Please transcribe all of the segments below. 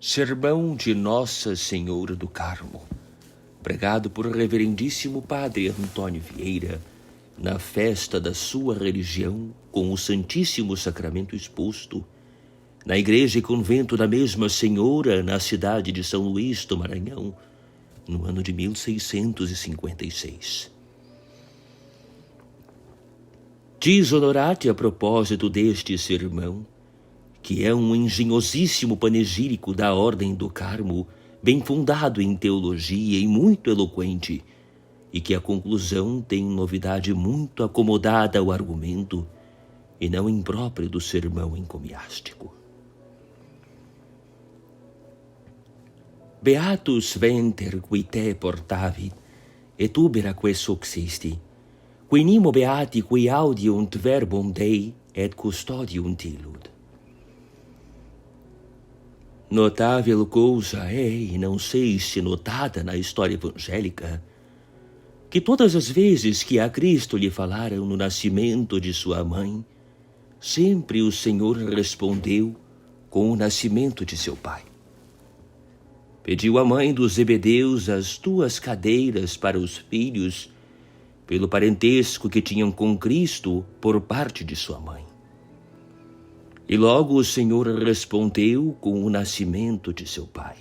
Sermão de Nossa Senhora do Carmo, pregado por Reverendíssimo Padre Antônio Vieira, na festa da sua religião, com o Santíssimo Sacramento exposto, na Igreja e Convento da Mesma Senhora, na cidade de São Luís do Maranhão, no ano de 1656. Diz Honorati a propósito deste sermão, que é um engenhosíssimo panegírico da Ordem do Carmo, bem fundado em teologia e muito eloquente, e que a conclusão tem novidade muito acomodada ao argumento e não impróprio do sermão encomiástico. Beatus venter qui te portavit, et ubera quae succisti, qui nimo beati qui audiunt verbum Dei et custodiunt illud. Notável coisa é, e não sei se notada na história evangélica, que todas as vezes que a Cristo lhe falaram no nascimento de sua mãe, sempre o Senhor respondeu com o nascimento de seu pai. Pediu à mãe dos Zebedeus as 2 cadeiras para os filhos, pelo parentesco que tinham com Cristo por parte de sua mãe. E logo o Senhor respondeu com o nascimento de seu pai.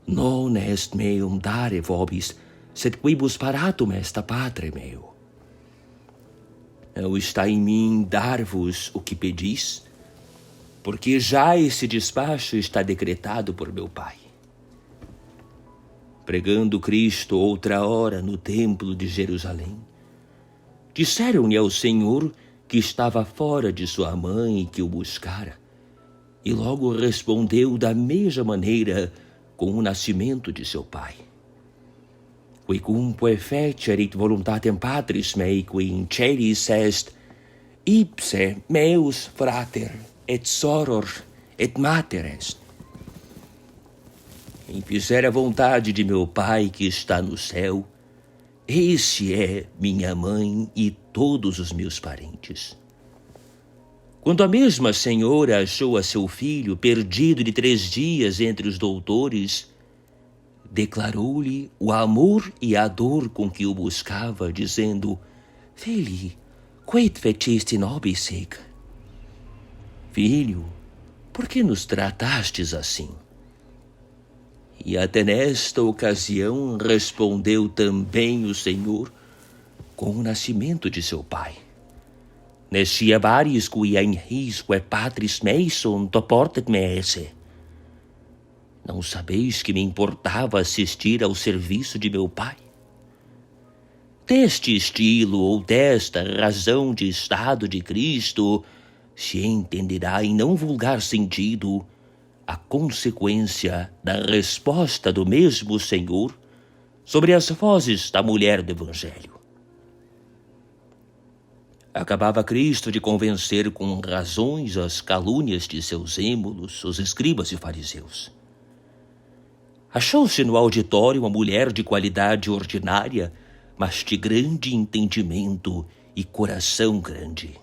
Non est meum dare vobis, sed quibus paratum est a Patre meu. Não está em mim dar-vos o que pedis, porque já esse despacho está decretado por meu Pai. Pregando Cristo outra hora no templo de Jerusalém, disseram-lhe ao Senhor que estava fora de sua mãe e que o buscara, e logo respondeu da mesma maneira com o nascimento de seu pai. Quicumque fecerit voluntatem Patris mei qui in celis est, ipse meus frater et soror et mater est. Quem fizer a vontade de meu Pai que está no céu, esse é minha mãe e todos os meus parentes. Quando a mesma senhora achou a seu filho perdido de 3 dias entre os doutores, declarou-lhe o amor e a dor com que o buscava, dizendo: Fili, quid feciste nobis sic? Filho, por que nos tratastes assim? E até nesta ocasião respondeu também o Senhor com o nascimento de seu pai. Nescia varis quia in hisque Patris mei sunt portet me esse. Não sabeis que me importava assistir ao serviço de meu pai? Deste estilo ou desta razão de estado de Cristo se entenderá em não vulgar sentido a consequência da resposta do mesmo Senhor sobre as vozes da mulher do Evangelho. Acabava Cristo de convencer com razões as calúnias de seus êmulos, os escribas e fariseus. Achou-se no auditório uma mulher de qualidade ordinária, mas de grande entendimento e coração grande.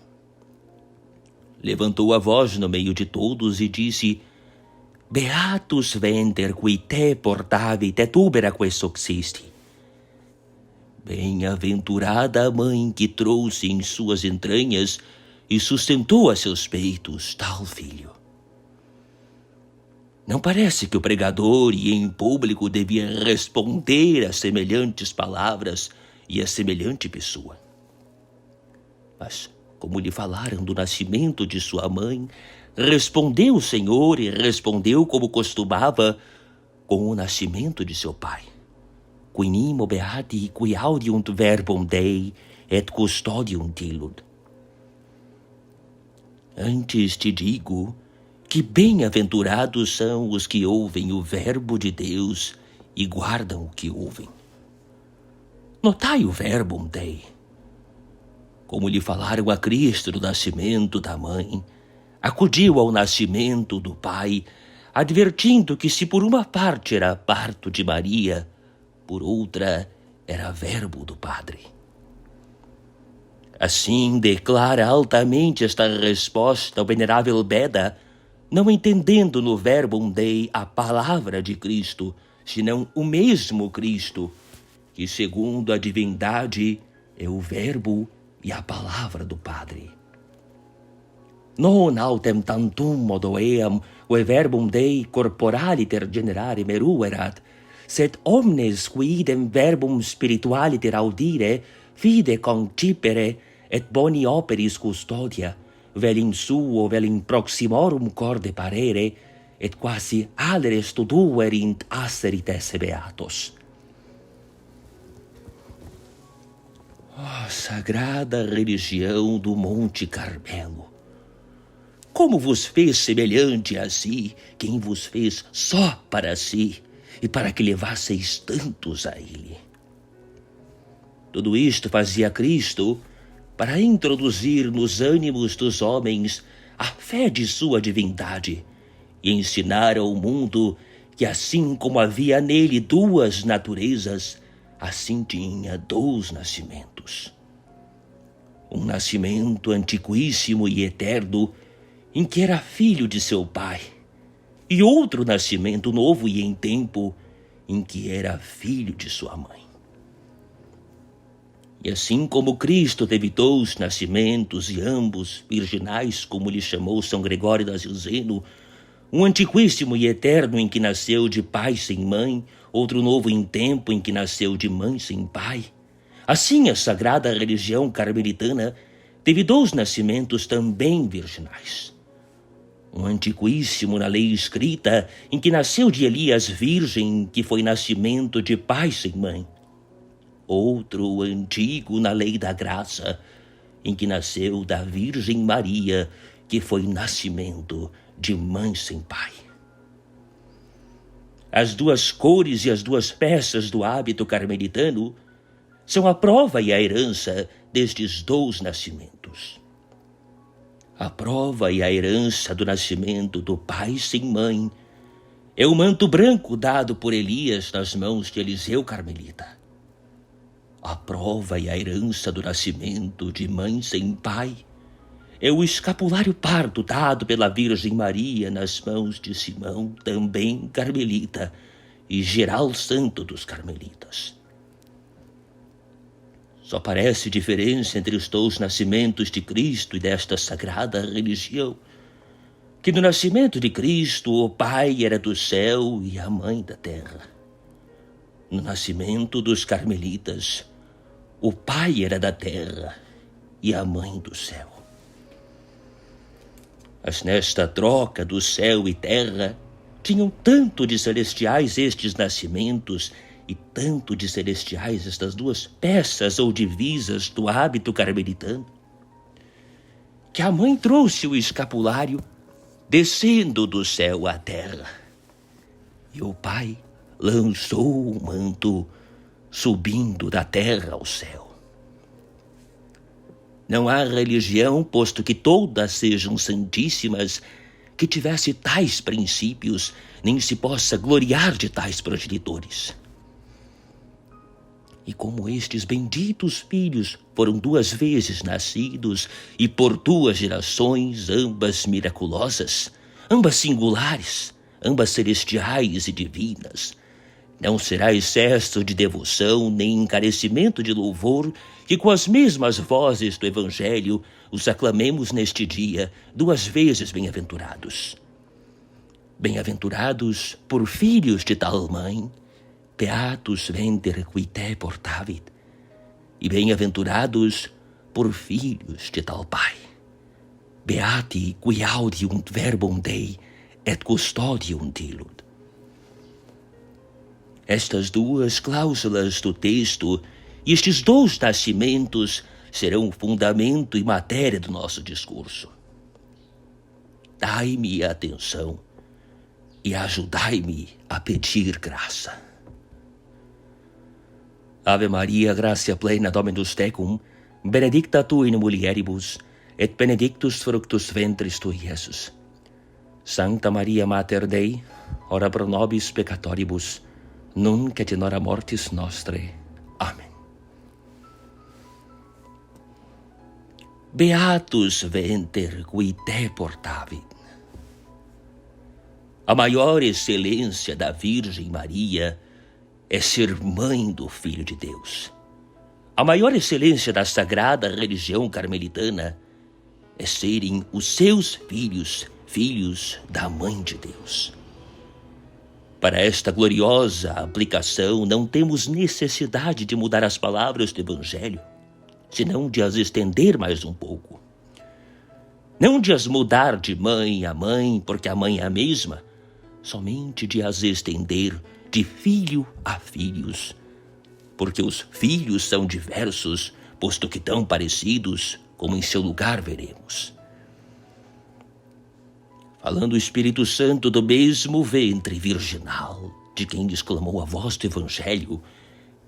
Levantou a voz no meio de todos e disse: Beatus venter qui te portavit et ubera quae succisti. Bem-aventurada a mãe que trouxe em suas entranhas e sustentou a seus peitos tal filho. Não parece que o pregador e em público devia responder a semelhantes palavras e a semelhante pessoa. Mas, como lhe falaram do nascimento de sua mãe, respondeu o Senhor e respondeu como costumava com o nascimento de seu pai. Qui nimo beati qui audiunt verbum Dei et custodiunt illud. Antes te digo que bem-aventurados são os que ouvem o verbo de Deus e guardam o que ouvem. Notai o verbum Dei. Como lhe falaram a Cristo do nascimento da mãe, acudiu ao nascimento do pai, advertindo que se por uma parte era parto de Maria, por outra era verbo do Padre. Assim declara altamente esta resposta ao venerável Beda, não entendendo no verbum Dei a palavra de Cristo, senão o mesmo Cristo, que segundo a divindade é o verbo e a palavra do Padre. Non autem tantum modo eam, ue verbum Dei corporaliter generare meruerat, sed omnes qui idem verbum spiritualiter audire, fide concipere, et boni operis custodia, vel in suo, vel in proximorum corde parere, et quasi alere studuerint asserit esse beatos. Oh, sagrada religião do Monte Carmelo! Como vos fez semelhante a si, quem vos fez só para si, e para que levasseis tantos a ele. Tudo isto fazia Cristo para introduzir nos ânimos dos homens a fé de sua divindade e ensinar ao mundo que assim como havia nele duas naturezas, assim tinha dois nascimentos. Um nascimento antiquíssimo e eterno, em que era filho de seu pai, e outro nascimento novo e em tempo, em que era filho de sua mãe. E assim como Cristo teve dois nascimentos, e ambos virginais, como lhe chamou São Gregório Nazianzeno, um antiquíssimo e eterno em que nasceu de pai sem mãe, outro novo em tempo em que nasceu de mãe sem pai, assim a sagrada religião carmelitana teve dois nascimentos também virginais. Um antiquíssimo na lei escrita, em que nasceu de Elias virgem, que foi nascimento de pai sem mãe. Outro antigo na lei da graça, em que nasceu da Virgem Maria, que foi nascimento de mãe sem pai. As duas cores e as duas peças do hábito carmelitano são a prova e a herança destes dois nascimentos. A prova e a herança do nascimento do pai sem mãe é o manto branco dado por Elias nas mãos de Eliseu Carmelita. A prova e a herança do nascimento de mãe sem pai é o escapulário pardo dado pela Virgem Maria nas mãos de Simão, também carmelita, e geral santo dos carmelitas. Só parece diferença entre os dois nascimentos de Cristo e desta sagrada religião, que no nascimento de Cristo o Pai era do céu e a Mãe da terra. No nascimento dos carmelitas, o Pai era da terra e a Mãe do céu. Mas nesta troca do céu e terra, tinham tanto de celestiais estes nascimentos e tanto de celestiais estas duas peças ou divisas do hábito carmelitano, que a mãe trouxe o escapulário descendo do céu à terra, e o pai lançou o manto subindo da terra ao céu. Não há religião, posto que todas sejam santíssimas, que tivesse tais princípios, nem se possa gloriar de tais progenitores. E como estes benditos filhos foram duas vezes nascidos e por duas gerações, ambas miraculosas, ambas singulares, ambas celestiais e divinas, não será excesso de devoção nem encarecimento de louvor que com as mesmas vozes do Evangelho os aclamemos neste dia duas vezes bem-aventurados. Bem-aventurados por filhos de tal mãe, beatus venter qui te portavit, e bem-aventurados por filhos de tal pai. Beati qui audiunt verbum Dei et custodium dilunt. Estas duas cláusulas do texto e estes dois nascimentos serão o fundamento e matéria do nosso discurso. Dai-me atenção e ajudai-me a pedir graça. Ave Maria, gratia plena, Dominus tecum, benedicta tu in mulieribus, et benedictus fructus ventris tui, Iesus. Sancta Maria Mater Dei, ora pro nobis peccatoribus, nunc et in hora mortis nostre. Amen. Beatus venter qui te portavit. A maior excelência da Virgem Maria é ser mãe do Filho de Deus. A maior excelência da sagrada religião carmelitana é serem os seus filhos, filhos da Mãe de Deus. Para esta gloriosa aplicação, não temos necessidade de mudar as palavras do Evangelho, senão de as estender mais um pouco. Não de as mudar de mãe a mãe, porque a mãe é a mesma, somente de as estender de filho a filhos, porque os filhos são diversos, posto que tão parecidos, como em seu lugar veremos. Falando o Espírito Santo do mesmo ventre virginal, de quem exclamou a voz do Evangelho,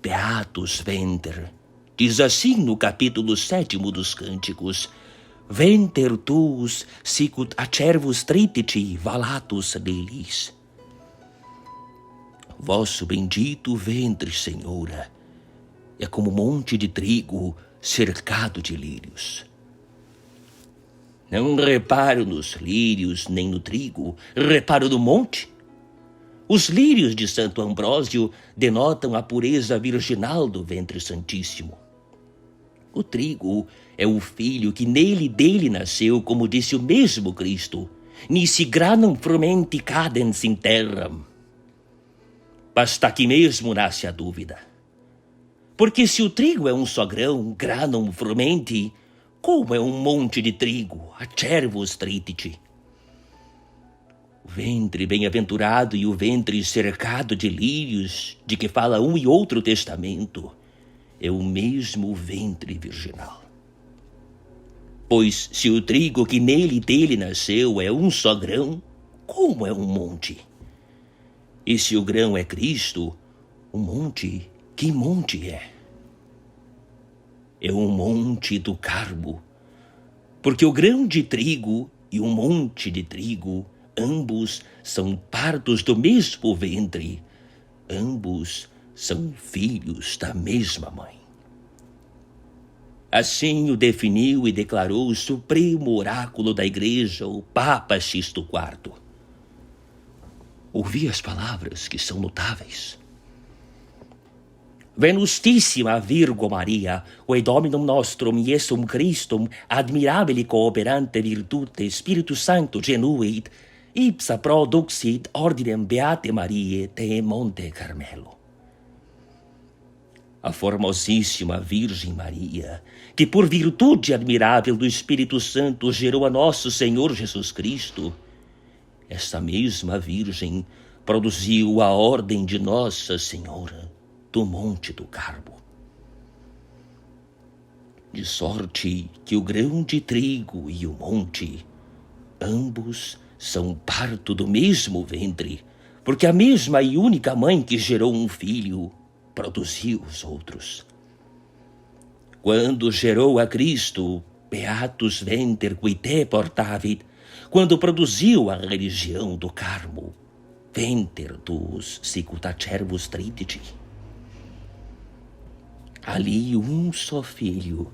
Beatus Venter, diz assim no capítulo 7º dos Cânticos, Venter tuus sicut acervus tritici valatus delis. Vosso bendito ventre, Senhora, é como monte de trigo cercado de lírios. Não reparo nos lírios nem no trigo, reparo no monte. Os lírios de Santo Ambrósio denotam a pureza virginal do ventre santíssimo. O trigo é o filho que nele dele nasceu, como disse o mesmo Cristo, nisi granum frumenti cadens in terram. Basta aqui mesmo nasce a dúvida. Porque se o trigo é um só grão, granum frumenti, como é um monte de trigo, acervus tritici? O ventre bem-aventurado e o ventre cercado de lírios, de que fala um e outro testamento, é o mesmo ventre virginal. Pois se o trigo que nele e dele nasceu é um só grão, como é um monte? E se o grão é Cristo, o monte, que monte é? É um monte do Carmo, porque o grão de trigo e o monte de trigo, ambos são partos do mesmo ventre, ambos são filhos da mesma mãe. Assim o definiu e declarou o supremo oráculo da Igreja, o Papa Sisto IV. Ouvi as palavras que são notáveis. Venustissima Virgo Maria, ue Dominum nostrum Iesum Christum admirabili cooperante virtute Spiritus Sancto genuit, ipsa produxit ordinem Beate Mariae te Monte Carmelo. A formosíssima Virgem Maria, que por virtude admirável do Espírito Santo gerou a nosso Senhor Jesus Cristo, essa mesma Virgem produziu a ordem de Nossa Senhora do Monte do Carmo. De sorte que o grão de trigo e o monte, ambos são parto do mesmo ventre, porque a mesma e única mãe que gerou um filho produziu os outros. Quando gerou a Cristo, Beatus Venter qui te portavit, quando produziu a religião do Carmo, Venter tuus sicut acervus tritici. Ali um só filho,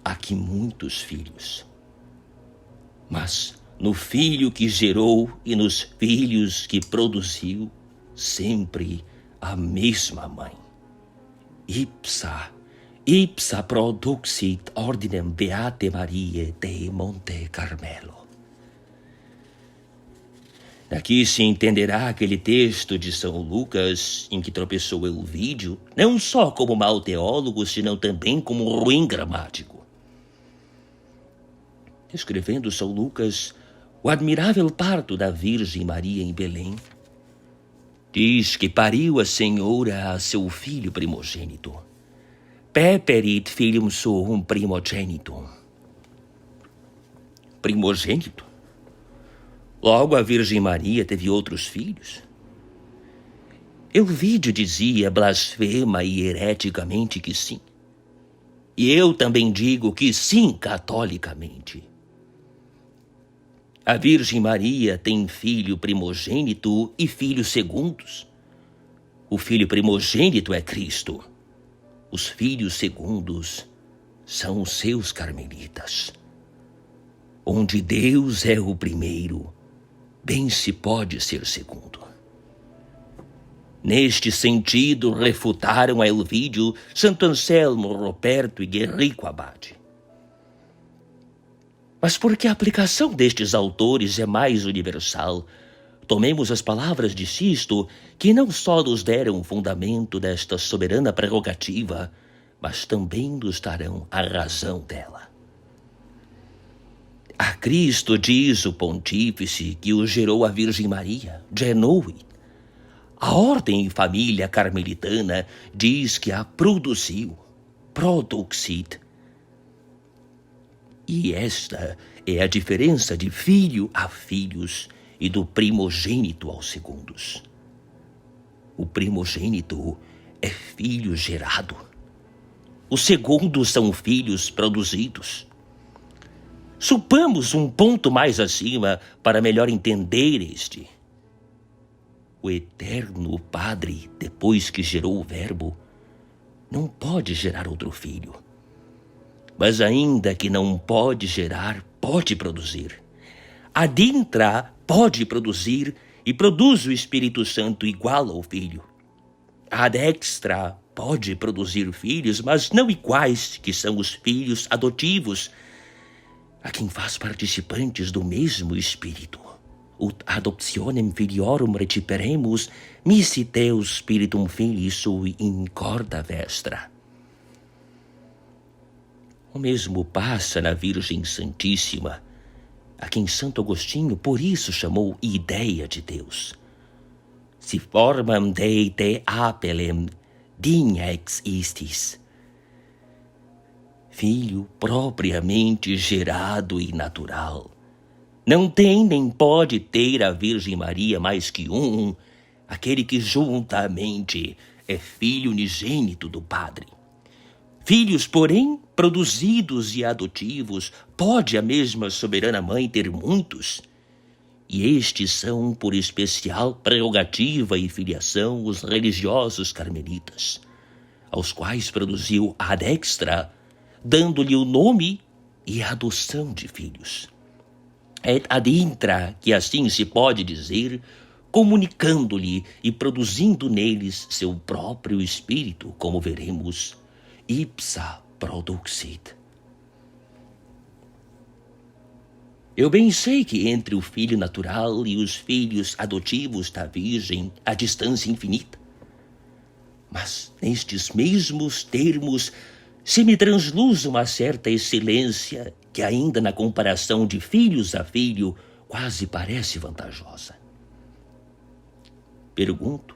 aqui muitos filhos. Mas no filho que gerou e nos filhos que produziu, sempre a mesma mãe. Ipsa produxit ordinem Beate Mariae de Monte Carmelo. Daqui se entenderá aquele texto de São Lucas em que tropeçou Elvídio, não só como mau teólogo, senão também como ruim gramático. Escrevendo São Lucas o admirável parto da Virgem Maria em Belém, diz que pariu a Senhora a seu filho primogênito. Peperit filium suum primogenitum. Primogênito? Logo a Virgem Maria teve outros filhos? Elvídio dizia blasfema e hereticamente que sim. E eu também digo que sim catolicamente. A Virgem Maria tem filho primogênito e filhos segundos. O filho primogênito é Cristo. Os filhos segundos são os seus carmelitas. Onde Deus é o primeiro, bem se pode ser segundo. Neste sentido, refutaram a Elvídio Santo Anselmo, Roberto e Guerrico Abade. Mas porque a aplicação destes autores é mais universal, tomemos as palavras de Sisto, que não só nos deram o fundamento desta soberana prerrogativa, mas também nos darão a razão dela. A Cristo diz o pontífice que o gerou a Virgem Maria, Genoi. A ordem e família carmelitana diz que a produziu, produxit. E esta é a diferença de filho a filhos e do primogênito aos segundos. O primogênito é filho gerado. Os segundos são filhos produzidos. Supamos um ponto mais acima para melhor entender este. O eterno Padre, depois que gerou o Verbo, não pode gerar outro filho. Mas ainda que não pode gerar, pode produzir. Adentra pode produzir e produz o Espírito Santo igual ao Filho. Ad extra pode produzir filhos, mas não iguais, que são os filhos adotivos, a quem faz participantes do mesmo Espírito. Ut adoptionem filiorum reciperemus, mihi Deus Spiritum Filii sui in corda vestra. O mesmo passa na Virgem Santíssima, a quem Santo Agostinho por isso chamou ideia de Deus. Si formam Dei te apelem, digna ex istis. Filho propriamente gerado e natural. Não tem nem pode ter a Virgem Maria mais que um, aquele que juntamente é filho unigênito do Padre. Filhos, porém, produzidos e adotivos, pode a mesma soberana mãe ter muitos. E estes são, por especial prerrogativa e filiação, os religiosos carmelitas, aos quais produziu ad extra, dando-lhe o nome e a adoção de filhos. Et ad intra, que assim se pode dizer, comunicando-lhe e produzindo neles seu próprio espírito, como veremos, ipsa produxit. Eu bem sei que entre o filho natural e os filhos adotivos da Virgem há distância infinita. Mas nestes mesmos termos se me transluz uma certa excelência que ainda na comparação de filhos a filho quase parece vantajosa. Pergunto,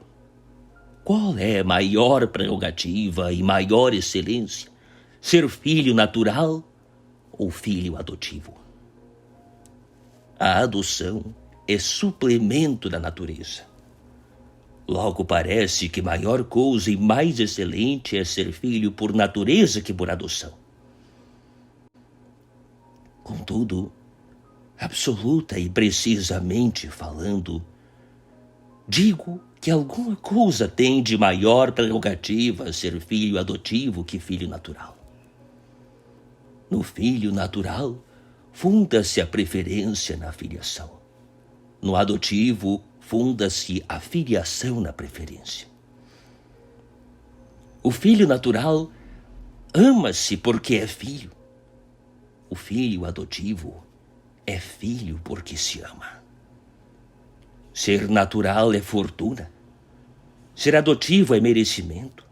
qual é a maior prerrogativa e maior excelência? Ser filho natural ou filho adotivo? A adoção é suplemento da natureza. Logo parece que maior coisa e mais excelente é ser filho por natureza que por adoção. Contudo, absoluta e precisamente falando, digo que alguma coisa tem de maior prerrogativa ser filho adotivo que filho natural. No filho natural, funda-se a preferência na filiação. No adotivo, funda-se a filiação na preferência. O filho natural ama-se porque é filho. O filho adotivo é filho porque se ama. Ser natural é fortuna. Ser adotivo é merecimento.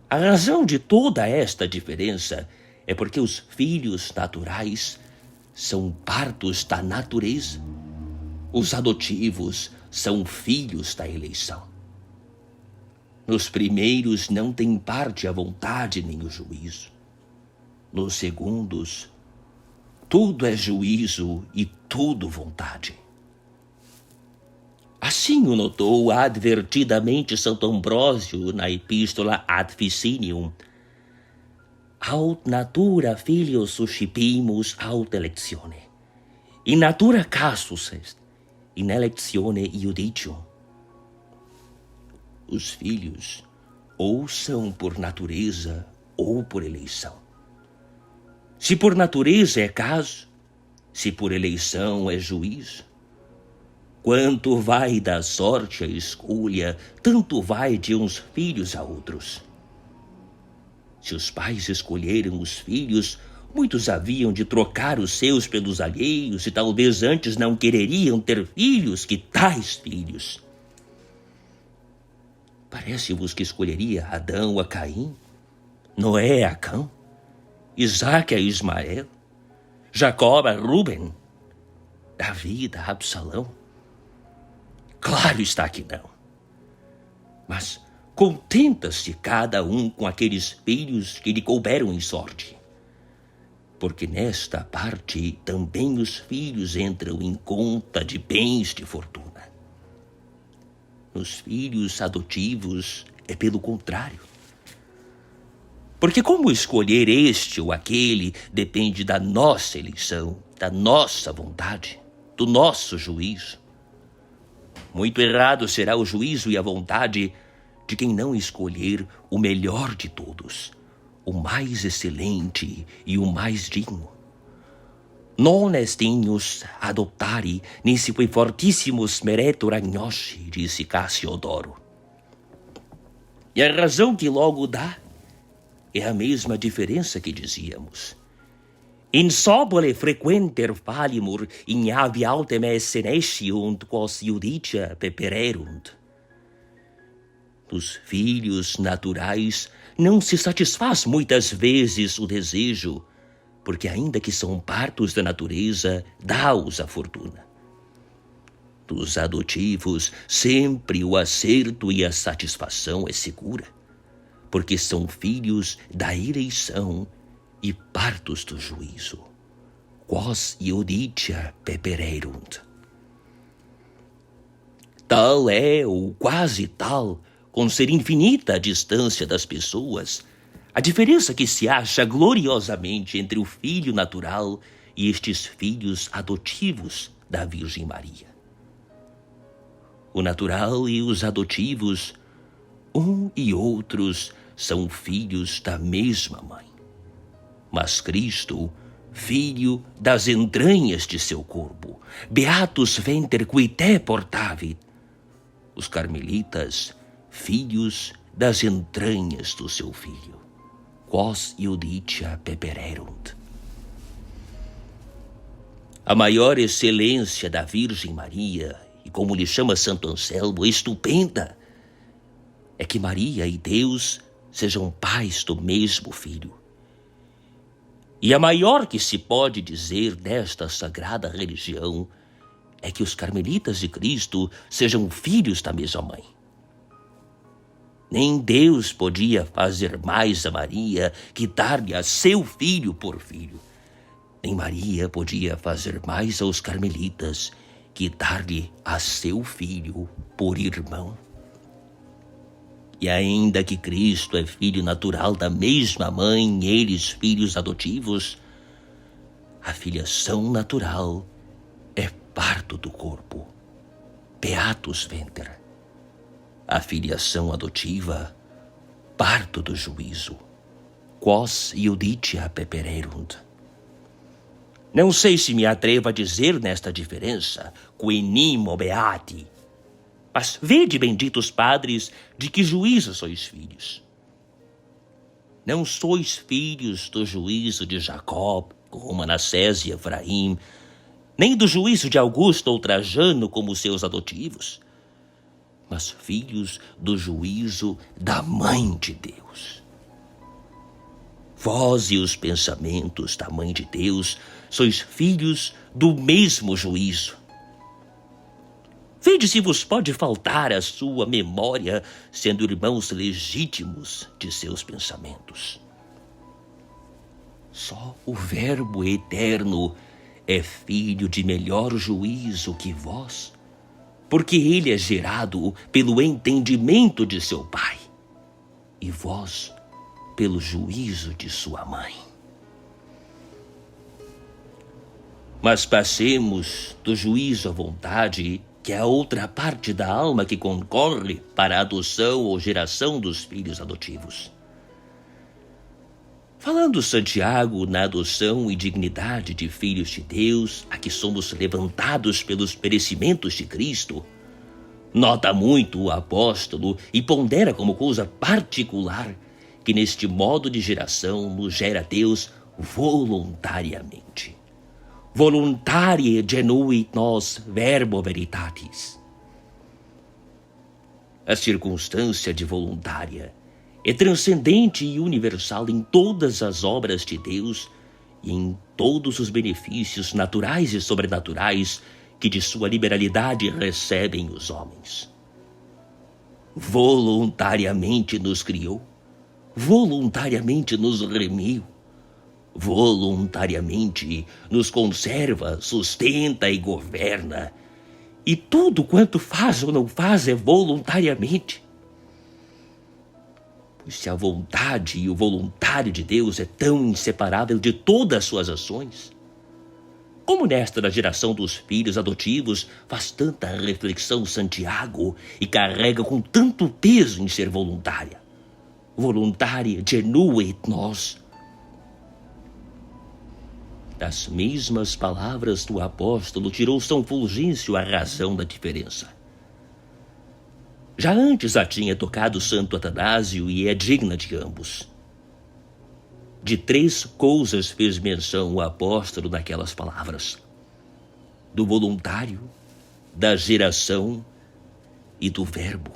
A razão de toda esta diferença é porque os filhos naturais são partos da natureza. Os adotivos são filhos da eleição. Nos primeiros não tem parte a vontade nem o juízo. Nos segundos, tudo é juízo e tudo vontade. Assim o notou advertidamente Santo Ambrósio na Epístola Ad Ficinium. Aut natura filio suscipimus aut electione. In natura casus est, in electione iudicium. Os filhos ou são por natureza ou por eleição. Se por natureza é caso, se por eleição é juízo. Quanto vai da sorte a escolha, tanto vai de uns filhos a outros. Se os pais escolheram os filhos, muitos haviam de trocar os seus pelos alheios e talvez antes não quereriam ter filhos que tais filhos. Parece-vos que escolheria Adão a Caim, Noé a Cão, Isaque a Ismael, Jacó a Ruben, Davi a Absalão? Claro está que não. Mas contenta-se cada um com aqueles filhos que lhe couberam em sorte. Porque nesta parte também os filhos entram em conta de bens de fortuna. Nos filhos adotivos é pelo contrário. Porque como escolher este ou aquele depende da nossa eleição, da nossa vontade, do nosso juízo. Muito errado será o juízo e a vontade de quem não escolher o melhor de todos, o mais excelente e o mais digno. Non estinhos adoptari, nisi quei fortissimos meretur agnosci, disse Cassiodoro. E a razão que logo dá é a mesma diferença que dizíamos. In sobole frequenter falimur, ignavi autem esse nesciunt, quos iudicia pepererunt. Dos filhos naturais não se satisfaz muitas vezes o desejo, porque ainda que são partos da natureza, dá-os a fortuna. Dos adotivos, sempre o acerto e a satisfação é segura, porque são filhos da eleição e partos do juízo. Quos iudicia pepererunt. Tal é, ou quase tal, com ser infinita a distância das pessoas, a diferença que se acha gloriosamente entre o filho natural e estes filhos adotivos da Virgem Maria. O natural e os adotivos, um e outros, são filhos da mesma mãe. Mas Cristo, filho das entranhas de seu corpo, beatus venter qui te portavit. Os carmelitas, filhos das entranhas do seu filho. Quos iudicia pepererunt. A maior excelência da Virgem Maria, e como lhe chama Santo Anselmo, estupenda, é que Maria e Deus sejam pais do mesmo filho. E a maior que se pode dizer desta sagrada religião é que os carmelitas de Cristo sejam filhos da mesma mãe. Nem Deus podia fazer mais a Maria que dar-lhe a seu filho por filho. Nem Maria podia fazer mais aos carmelitas que dar-lhe a seu filho por irmão. E ainda que Cristo é filho natural da mesma mãe, eles filhos adotivos, a filiação natural é parto do corpo, beatus venter. A filiação adotiva, parto do juízo, quos iudicia pepererunt. Não sei se me atrevo a dizer nesta diferença, qui nimo beati. Mas vede, benditos padres, de que juízo sois filhos. Não sois filhos do juízo de Jacó, como Manassés e Efraim, nem do juízo de Augusto ou Trajano, como seus adotivos, mas filhos do juízo da Mãe de Deus. Vós e os pensamentos da Mãe de Deus sois filhos do mesmo juízo. Vede se vos pode faltar a sua memória, sendo irmãos legítimos de seus pensamentos. Só o Verbo eterno é filho de melhor juízo que vós, porque ele é gerado pelo entendimento de seu Pai, e vós pelo juízo de sua mãe. Mas passemos do juízo à vontade, que é a outra parte da alma que concorre para a adoção ou geração dos filhos adotivos. Falando Santiago na adoção e dignidade de filhos de Deus, a que somos levantados pelos merecimentos de Cristo, nota muito o apóstolo e pondera como coisa particular que neste modo de geração nos gera Deus voluntariamente. Voluntarie genuit nos verbo veritatis. A circunstância de voluntária é transcendente e universal em todas as obras de Deus e em todos os benefícios naturais e sobrenaturais que de sua liberalidade recebem os homens. Voluntariamente nos criou, voluntariamente nos remiu, voluntariamente nos conserva, sustenta e governa, e tudo quanto faz ou não faz é voluntariamente. Pois se a vontade e o voluntário de Deus é tão inseparável de todas as suas ações, como nesta da geração dos filhos adotivos faz tanta reflexão Santiago e carrega com tanto peso em ser voluntária. Voluntária genuit nos. Das mesmas palavras do apóstolo tirou São Fulgêncio a razão da diferença. Já antes a tinha tocado Santo Atanásio e é digna de ambos. De 3 coisas fez menção o apóstolo naquelas palavras: do voluntário, da geração e do verbo.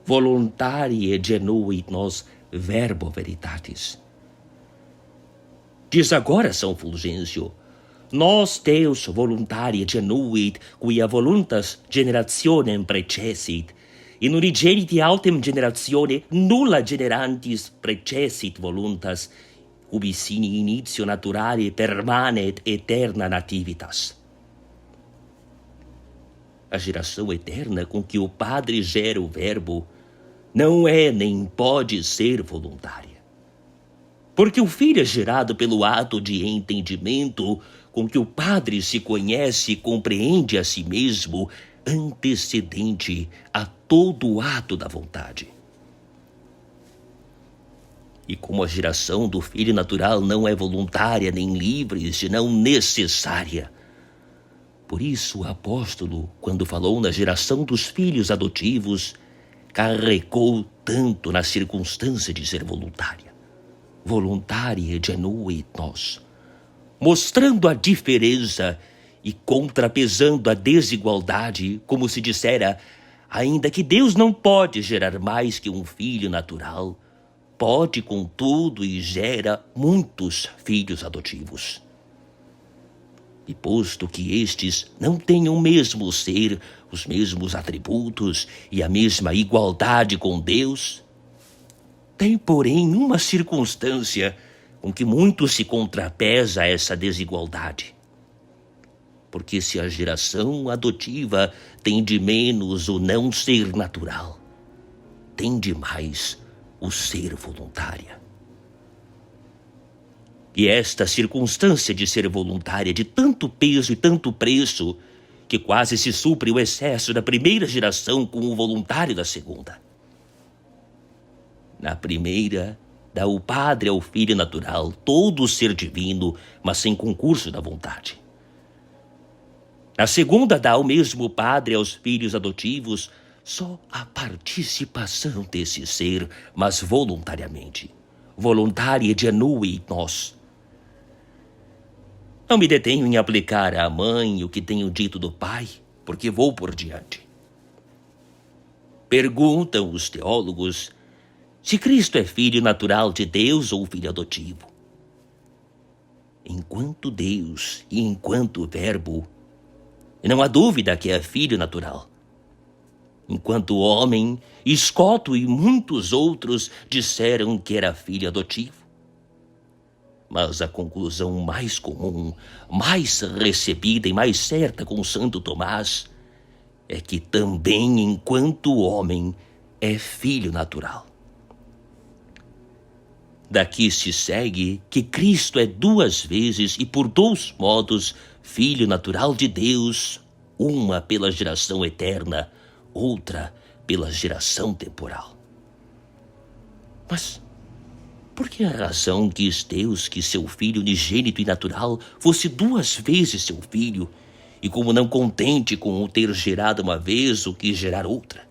Voluntarie genuit nos verbo veritatis. Diz agora São Fulgêncio: nos Deus voluntarie genuit, quia voluntas generationem precessit, in unigeniti autem generatione nulla generantis precessit voluntas, ubi sine initio naturale permanet eterna nativitas. A geração eterna com que o Padre gera o Verbo não é nem pode ser voluntária. Porque o Filho é gerado pelo ato de entendimento com que o Padre se conhece e compreende a si mesmo, antecedente a todo o ato da vontade. E como a geração do Filho natural não é voluntária nem livre, senão necessária, por isso o apóstolo, quando falou na geração dos filhos adotivos, carregou tanto na circunstância de ser voluntária. Voluntarie genuit nos, mostrando a diferença e contrapesando a desigualdade, como se dissera, ainda que Deus não pode gerar mais que um filho natural, pode contudo e gera muitos filhos adotivos. E posto que estes não têm o mesmo ser, os mesmos atributos e a mesma igualdade com Deus, tem, porém, uma circunstância com que muito se contrapesa essa desigualdade. Porque se a geração adotiva tem de menos o não ser natural, tem de mais o ser voluntária. E esta circunstância de ser voluntária de tanto peso e tanto preço, que quase se supre o excesso da primeira geração com o voluntário da segunda. Na primeira, dá o Padre ao Filho natural todo o ser divino, mas sem concurso da vontade. Na segunda, dá o mesmo Padre aos filhos adotivos só a participação desse ser, mas voluntariamente. Voluntarie genuit nos. Não me detenho em aplicar à mãe o que tenho dito do Pai, porque vou por diante. Perguntam os teólogos se Cristo é filho natural de Deus ou filho adotivo. Enquanto Deus e enquanto Verbo, não há dúvida que é filho natural. Enquanto homem, Escoto e muitos outros disseram que era filho adotivo. Mas a conclusão mais comum, mais recebida e mais certa com Santo Tomás é que também, enquanto homem, é filho natural. Daqui se segue que Cristo é 2 vezes e por 2 modos filho natural de Deus, uma pela geração eterna, outra pela geração temporal. Mas Por que a razão quis Deus que seu Filho unigênito e natural fosse 2 vezes seu Filho, e como não contente com o ter gerado uma vez, o quis gerar outra?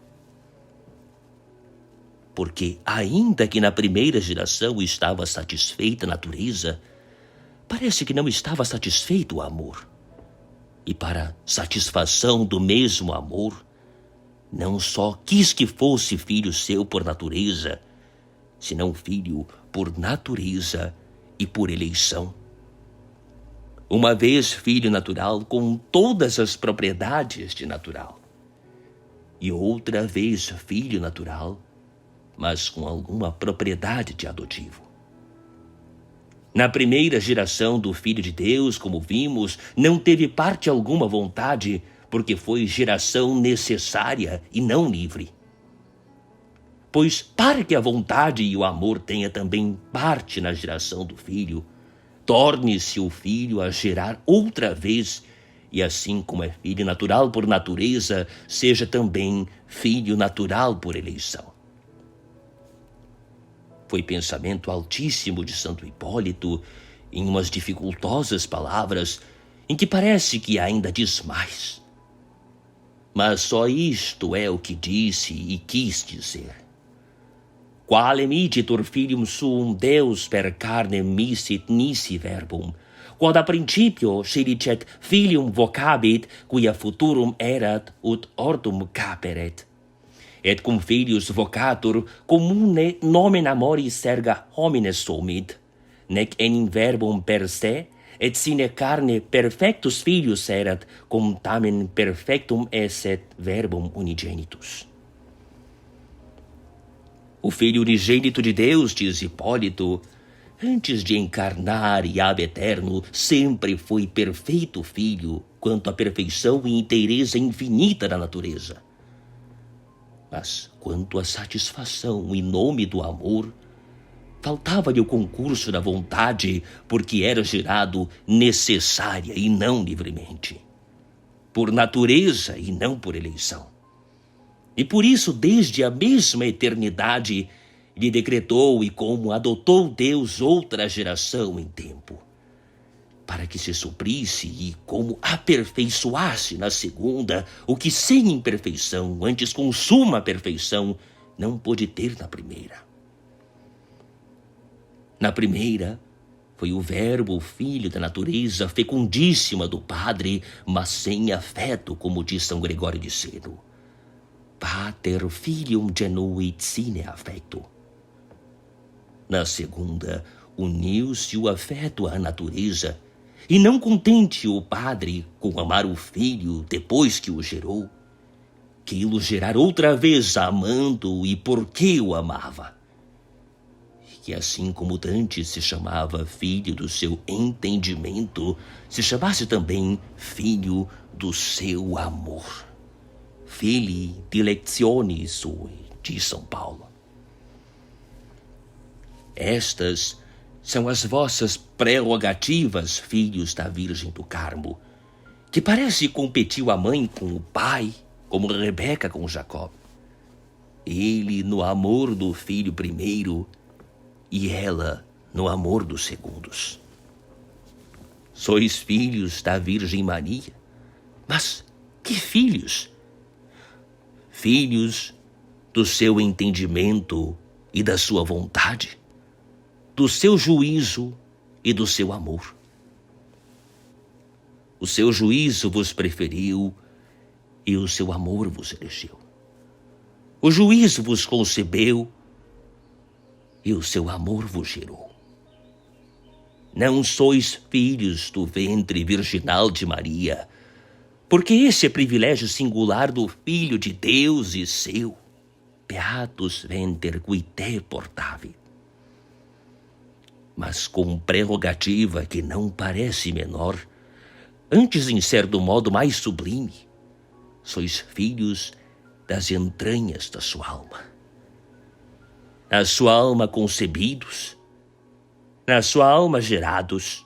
Porque, ainda que na primeira geração estava satisfeita a natureza, parece que não estava satisfeito o amor. E para satisfação do mesmo amor, não só quis que fosse filho seu por natureza, senão filho por natureza e por eleição. Uma vez filho natural com todas as propriedades de natural, e outra vez filho natural, mas com alguma propriedade de adotivo. Na primeira geração do Filho de Deus, como vimos, não teve parte alguma vontade, porque foi geração necessária e não livre. Pois para que a vontade e o amor tenha também parte na geração do Filho, torne-se o Filho a gerar outra vez, e assim como é filho natural por natureza, seja também filho natural por eleição. Foi pensamento altíssimo de Santo Hipólito, em umas dificultosas palavras, em que parece que ainda diz mais. Mas só isto é o que disse e quis dizer. Quale mititur filium suum Deus per carnem missit nisi verbum, quod a principio scilicet filium vocabit, quia futurum erat ut ortum caperet. Et cum filius vocatur commune nomen amoris serga homines sumit, nec enim verbum per se, et sine carne perfectus filius erat, cum tamen perfectum esset verbum unigenitus. O Filho unigênito de Deus, diz Hipólito, antes de encarnar e ab eterno, sempre foi perfeito Filho, quanto à perfeição e inteireza infinita da natureza. Mas, quanto à satisfação em nome do amor, faltava-lhe o concurso da vontade, porque era gerado necessária e não livremente, por natureza e não por eleição. E por isso, desde a mesma eternidade, lhe decretou e como adotou Deus outra geração em tempo, para que se suprisse e como aperfeiçoasse na segunda o que sem imperfeição, antes com suma perfeição, não pôde ter na primeira. Na primeira, foi o Verbo, o Filho da natureza fecundíssima do Padre, mas sem afeto, como diz São Gregório de Seno. Pater filium genuit sine affecto. Na segunda, uniu-se o afeto à natureza, e não contente o Padre com amar o Filho depois que o gerou, quis-o gerar outra vez amando e porque o amava. Que assim como Dante se chamava filho do seu entendimento, se chamasse também filho do seu amor. Filii dilectionis sui, diz São Paulo. Estas são as vossas prerrogativas, filhos da Virgem do Carmo, que parece competiu a mãe com o pai, como Rebeca com Jacó. Ele no amor do filho primeiro e ela no amor dos segundos. Sois filhos da Virgem Maria, mas que filhos? Filhos do seu entendimento e da sua vontade, do seu juízo e do seu amor. O seu juízo vos preferiu e o seu amor vos elegeu. O juízo vos concebeu e o seu amor vos gerou. Não sois filhos do ventre virginal de Maria, porque esse é privilégio singular do Filho de Deus e seu. Beatus venter qui te portavi. Mas com prerrogativa que não parece menor, antes em certo modo mais sublime, sois filhos das entranhas da sua alma. Na sua alma concebidos, na sua alma gerados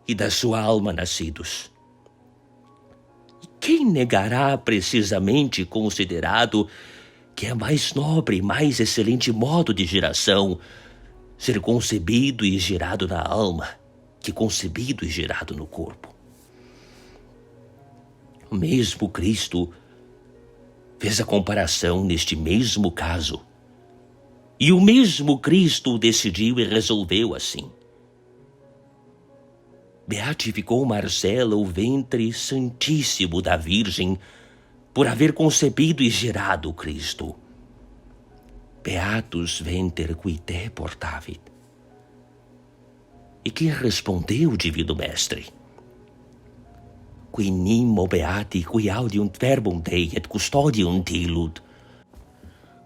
e da sua alma nascidos. E quem negará precisamente considerado que é mais nobre e mais excelente modo de geração ser concebido e gerado na alma que concebido e gerado no corpo. O mesmo Cristo fez a comparação neste mesmo caso. E o mesmo Cristo decidiu e resolveu assim. Beatificou Marcela o ventre santíssimo da Virgem por haver concebido e gerado o Cristo. Beatus venter qui te portavit. E que respondeu o divino mestre? Qui nimo beati qui audiunt verbum Dei et custodium Tilud.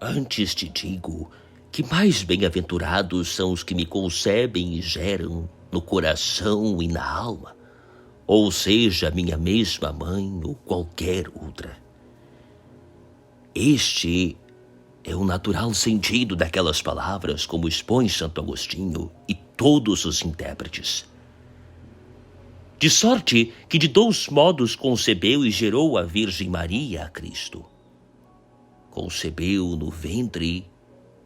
Antes te digo que mais bem-aventurados são os que me concebem e geram no coração e na alma, ou seja, minha mesma mãe ou qualquer outra. Este é o natural sentido daquelas palavras, como expõe Santo Agostinho e todos os intérpretes. De sorte que de 2 modos concebeu e gerou a Virgem Maria a Cristo. Concebeu no ventre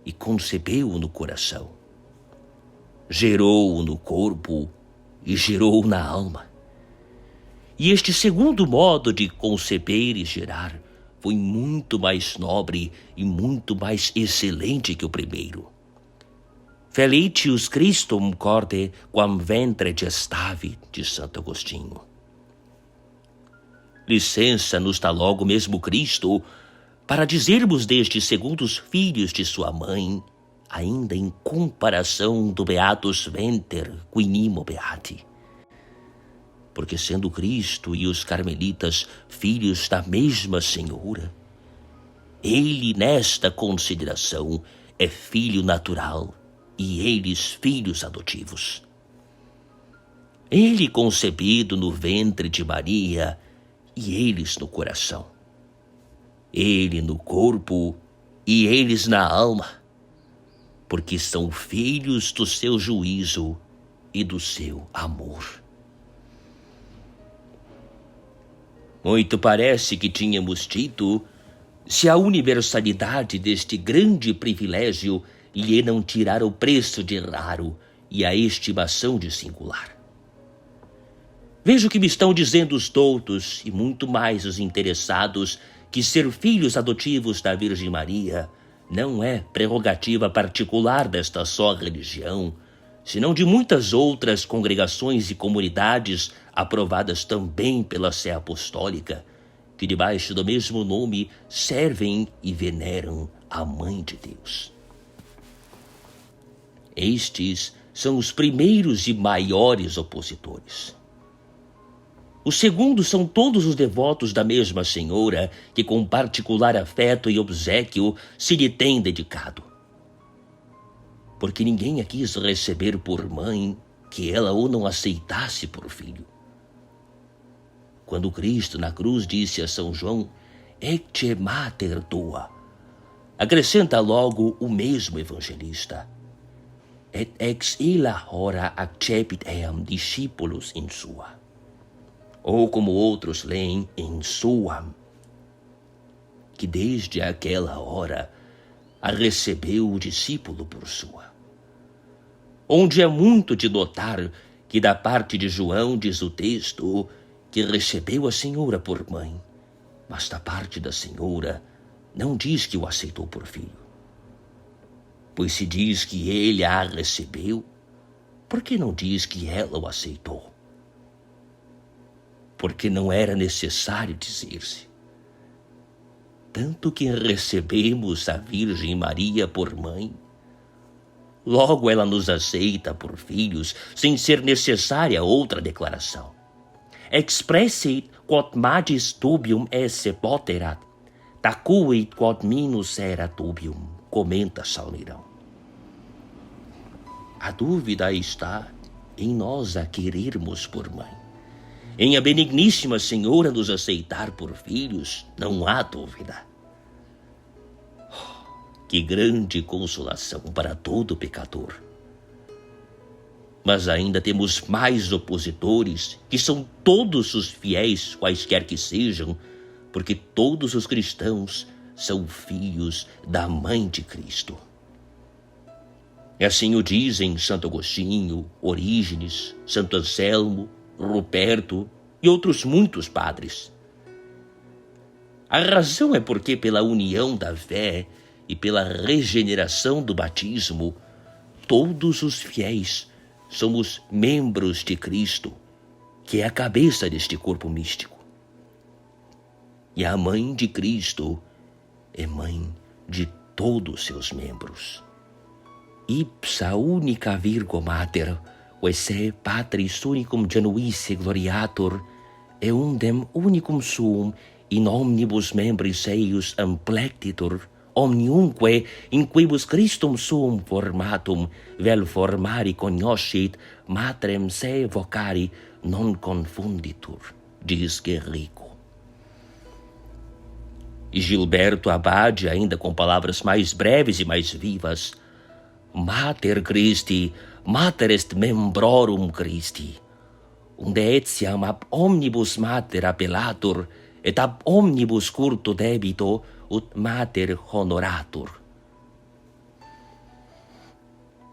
e concebeu no coração. Gerou no corpo e gerou na alma. E este segundo modo de conceber e gerar foi muito mais nobre e muito mais excelente que o primeiro. Felicius Christum corde quam ventre gestavit, de Santo Agostinho. Licença nos dá logo mesmo Cristo para dizermos destes segundos filhos de sua mãe, ainda em comparação do Beatus venter qui nimo beati. Porque sendo Cristo e os carmelitas filhos da mesma Senhora, ele nesta consideração é filho natural e eles filhos adotivos. Ele concebido no ventre de Maria e eles no coração. Ele no corpo e eles na alma, porque são filhos do seu juízo e do seu amor. Muito parece que tínhamos dito se a universalidade deste grande privilégio lhe não tirar o preço de raro e a estimação de singular. Vejo que me estão dizendo os doutos e muito mais os interessados que ser filhos adotivos da Virgem Maria não é prerrogativa particular desta só religião, senão de muitas outras congregações e comunidades aprovadas também pela Sé Apostólica, que debaixo do mesmo nome servem e veneram a Mãe de Deus. Estes são os primeiros e maiores opositores. Os segundos são todos os devotos da mesma Senhora que com particular afeto e obséquio se lhe têm dedicado. Porque ninguém a quis receber por mãe que ela o não aceitasse por filho. Quando Cristo na cruz disse a São João, Ecce mater tua, acrescenta logo o mesmo evangelista, et ex illa hora accepit eam discípulos in sua. Ou como outros leem, em suam, que desde aquela hora a recebeu o discípulo por sua. Onde é muito de notar que da parte de João diz o texto que recebeu a Senhora por mãe, mas da parte da Senhora não diz que o aceitou por filho. Pois se diz que ele a recebeu, por que não diz que ela o aceitou? Porque não era necessário dizer-se. Tanto que recebemos a Virgem Maria por mãe, logo ela nos aceita por filhos, sem ser necessária outra declaração. Expressit quod magis tubium esse poterat, tacuit quod minus erat tubium, comenta Salmeirão. A dúvida está em nós a querermos por mãe. Em a benigníssima Senhora nos aceitar por filhos, não há dúvida. Que grande consolação para todo pecador. Mas ainda temos mais opositores, que são todos os fiéis, quaisquer que sejam, porque todos os cristãos são filhos da Mãe de Cristo. E assim o dizem Santo Agostinho, Orígenes, Santo Anselmo, Ruperto e outros muitos padres. A razão é porque pela união da fé e pela regeneração do batismo, todos os fiéis somos membros de Cristo, que é a cabeça deste corpo místico. E a mãe de Cristo é mãe de todos seus membros. Ipsa unica Virgo Mater, esse Patris unicum genuisse gloriatur, eundem unicum suum in omnibus membris eius amplectitur, omniumque in quibus Christum suum formatum vel formari cognoscit matrem se vocari non confunditur, diz Guerrico. E Gilberto Abade, ainda com palavras mais breves e mais vivas: Mater Christi, mater est membrorum Christi, unde etiam ab omnibus mater appellatur, et ab omnibus curto debito ut mater honoratur.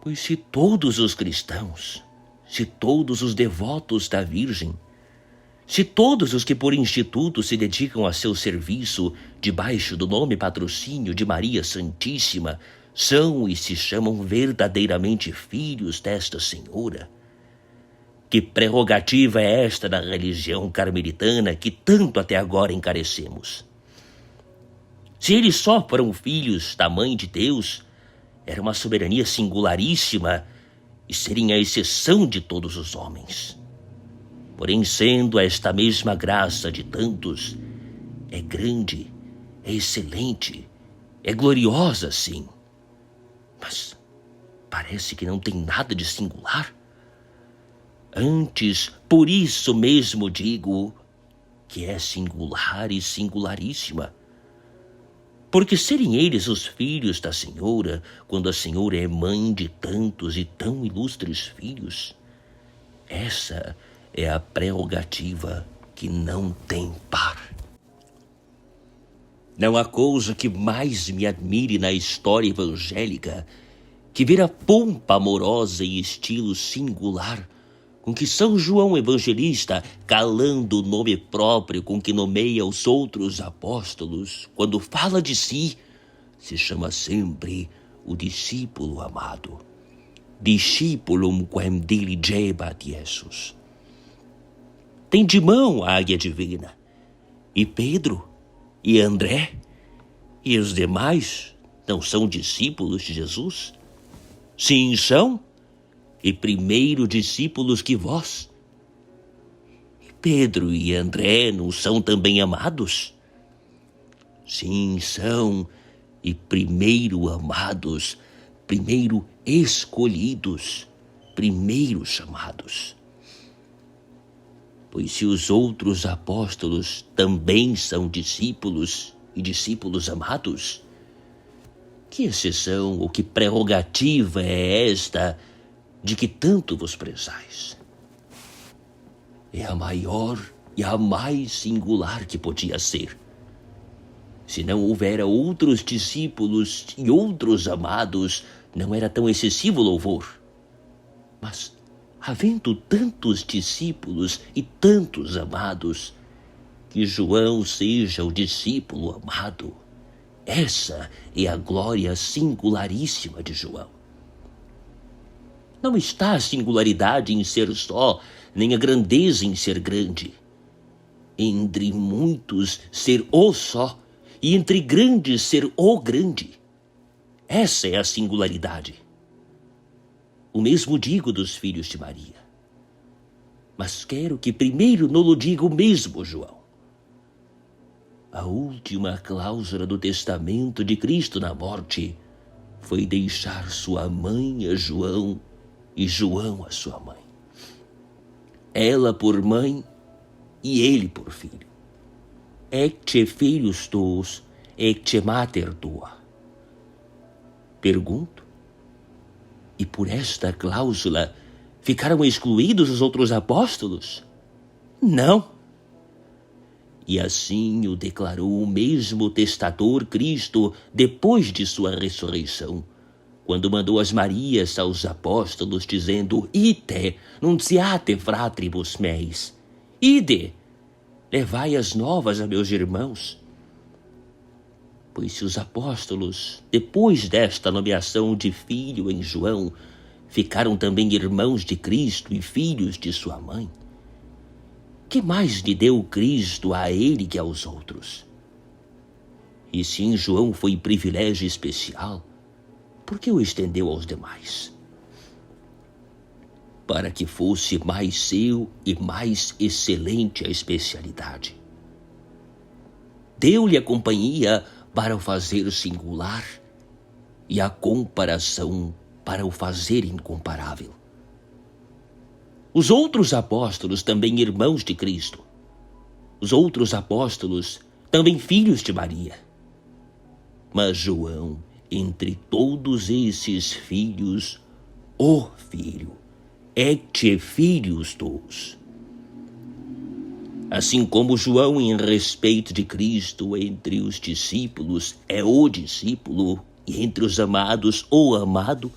Pois se todos os cristãos, se todos os devotos da Virgem, se todos os que por instituto se dedicam a seu serviço debaixo do nome patrocínio de Maria Santíssima são e se chamam verdadeiramente filhos desta Senhora, que prerrogativa é esta da religião carmelitana que tanto até agora encarecemos? Se eles só foram filhos da Mãe de Deus, era uma soberania singularíssima e serem a exceção de todos os homens. Porém, sendo esta mesma graça de tantos, é grande, é excelente, é gloriosa, sim. Mas parece que não tem nada de singular. Antes, por isso mesmo digo que é singular e singularíssima. Porque serem eles os filhos da Senhora, quando a Senhora é mãe de tantos e tão ilustres filhos, essa é a prerrogativa que não tem par. Não há coisa que mais me admire na história evangélica que ver a pompa amorosa e estilo singular com que São João Evangelista, calando o nome próprio com que nomeia os outros apóstolos, quando fala de si, se chama sempre o discípulo amado. Discipulum quem diligebat Jesus. Tem de mão a águia divina, e Pedro, e André, e os demais não são discípulos de Jesus? Sim, são, e primeiro discípulos que vós. E Pedro e André não são também amados? Sim, são, e primeiro amados, primeiro escolhidos, primeiro chamados. Pois se os outros apóstolos também são discípulos e discípulos amados, que exceção ou que prerrogativa é esta de que tanto vos prezais? É a maior e a mais singular que podia ser. Se não houvera outros discípulos e outros amados, não era tão excessivo louvor. Mas havendo tantos discípulos e tantos amados, que João seja o discípulo amado. Essa é a glória singularíssima de João. Não está a singularidade em ser só, nem a grandeza em ser grande. Entre muitos ser o só, e entre grandes ser o grande. Essa é a singularidade. O mesmo digo dos filhos de Maria. Mas quero que primeiro nolo diga o mesmo João. A última cláusula do testamento de Cristo na morte foi deixar sua mãe a João e João a sua mãe. Ela por mãe e ele por filho. Ecce filhos tuos, ecce mater tua. Pergunto, e por esta cláusula ficaram excluídos os outros apóstolos? Não. E assim o declarou o mesmo testador Cristo depois de sua ressurreição, quando mandou as Marias aos apóstolos, dizendo: Ite, nunciate fratribus meis. Ide, levai as novas a meus irmãos. Pois se os apóstolos, depois desta nomeação de filho em João, ficaram também irmãos de Cristo e filhos de sua mãe, que mais lhe deu Cristo a ele que aos outros? E se em João foi privilégio especial, por que o estendeu aos demais? Para que fosse mais seu e mais excelente a especialidade. Deu-lhe a companhia para o fazer singular e a comparação para o fazer incomparável. Os outros apóstolos, também irmãos de Cristo. Os outros apóstolos, também filhos de Maria. Mas João, entre todos esses filhos, o filho, ecce filius tuus. Assim como João, em respeito de Cristo entre os discípulos, é o discípulo, e entre os amados, o amado,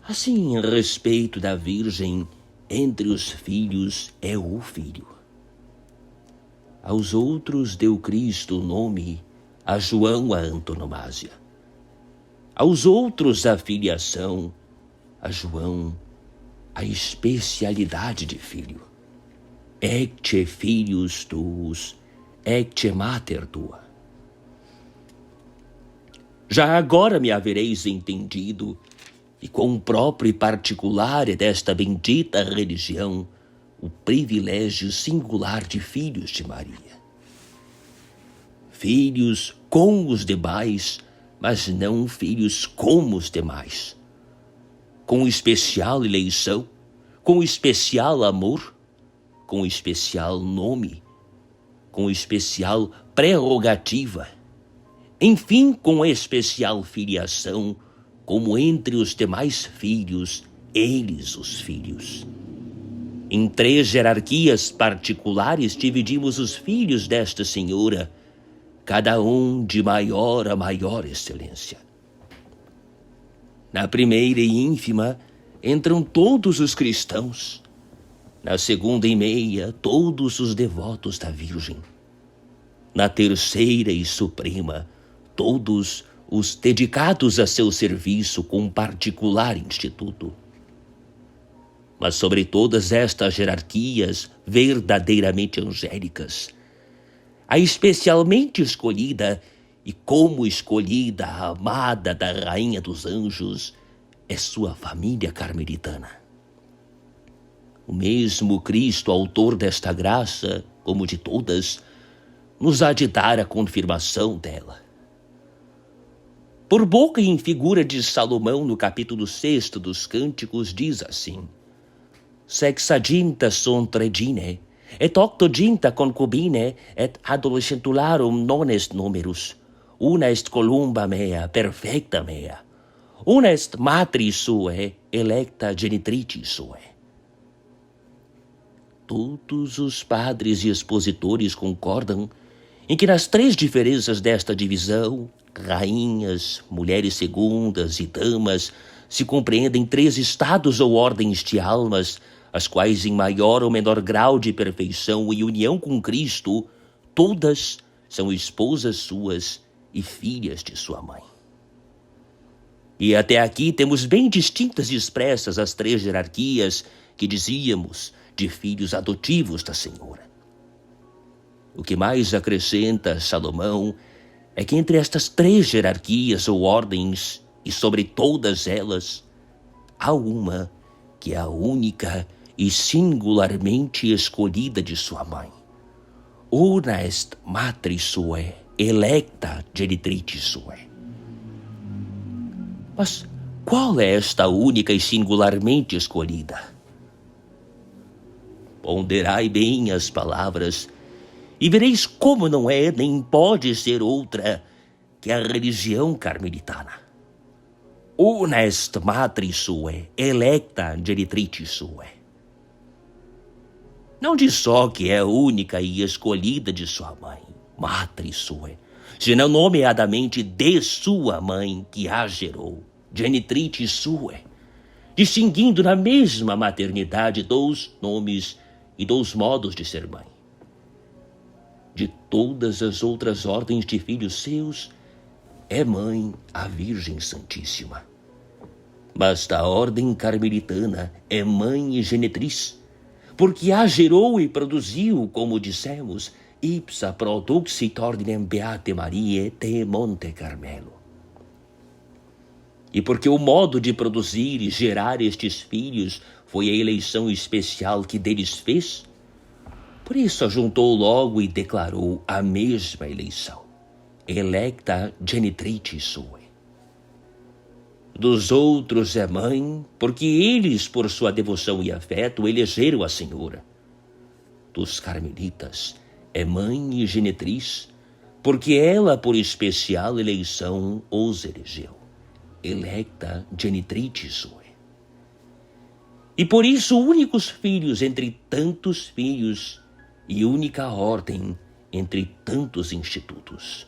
assim, em respeito da Virgem, entre os filhos, é o Filho. Aos outros deu Cristo o nome, a João a antonomásia. Aos outros a filiação, a João a especialidade de filho. Ecce filius tuus, ecce mater tua. Já agora me havereis entendido, e quão próprio e particular é desta bendita religião o privilégio singular de filhos de Maria. Filhos com os demais, mas não filhos como os demais. Com especial eleição, com especial amor, com especial nome, com especial prerrogativa, enfim, com especial filiação, como entre os demais filhos, eles os filhos. Em 3 hierarquias particulares dividimos os filhos desta Senhora, cada um de maior a maior excelência. Na primeira e ínfima entram todos os cristãos. Na segunda e meia, todos os devotos da Virgem. Na terceira e suprema, todos os dedicados a seu serviço com particular instituto. Mas sobre todas estas hierarquias verdadeiramente angélicas, a especialmente escolhida, e como escolhida, a amada da Rainha dos Anjos, é sua família carmelitana. O mesmo Cristo, autor desta graça, como de todas, nos há de dar a confirmação dela. Por boca e em figura de Salomão, no capítulo 6 dos Cânticos, diz assim: Sexaginta sunt regine, et octoginta concubine, et adolescentularum non est numerus. Una est columba mea, perfecta mea. Una est matris suae, electa genitricis suae. Todos os padres e expositores concordam em que nas 3 diferenças desta divisão, rainhas, mulheres segundas e damas, se compreendem 3 estados ou ordens de almas, as quais em maior ou menor grau de perfeição e união com Cristo, todas são esposas suas e filhas de sua mãe. E até aqui temos bem distintas e expressas as 3 hierarquias que dizíamos de filhos adotivos da Senhora. O que mais acrescenta Salomão é que entre estas 3 hierarquias ou ordens, e sobre todas elas, há uma que é a única e singularmente escolhida de sua mãe. Una est matris suae, electa genitricis suae. Mas qual é esta única e singularmente escolhida? Ponderai bem as palavras e vereis como não é nem pode ser outra que a religião carmelitana. Una est matris suae, electa genitricis suae. Não diz só que é única e escolhida de sua mãe, matris suae, senão nomeadamente de sua mãe que a gerou, genitrice sue, distinguindo na mesma maternidade 2 nomes e 2 modos de ser mãe. De todas as outras ordens de filhos seus, é mãe a Virgem Santíssima. Mas da ordem carmelitana é mãe e genitriz, porque a gerou e produziu, como dissemos, ipsa produxit ordinem Beate Mariae de Monte Carmelo. E porque o modo de produzir e gerar estes filhos foi a eleição especial que deles fez, por isso ajuntou logo e declarou a mesma eleição, electa genitrice sue. Dos outros é mãe, porque eles, por sua devoção e afeto, elegeram a Senhora. Dos carmelitas é mãe e genitriz, porque ela, por especial eleição, os elegeu, electa genitrice sue. E por isso únicos filhos entre tantos filhos e única ordem entre tantos institutos.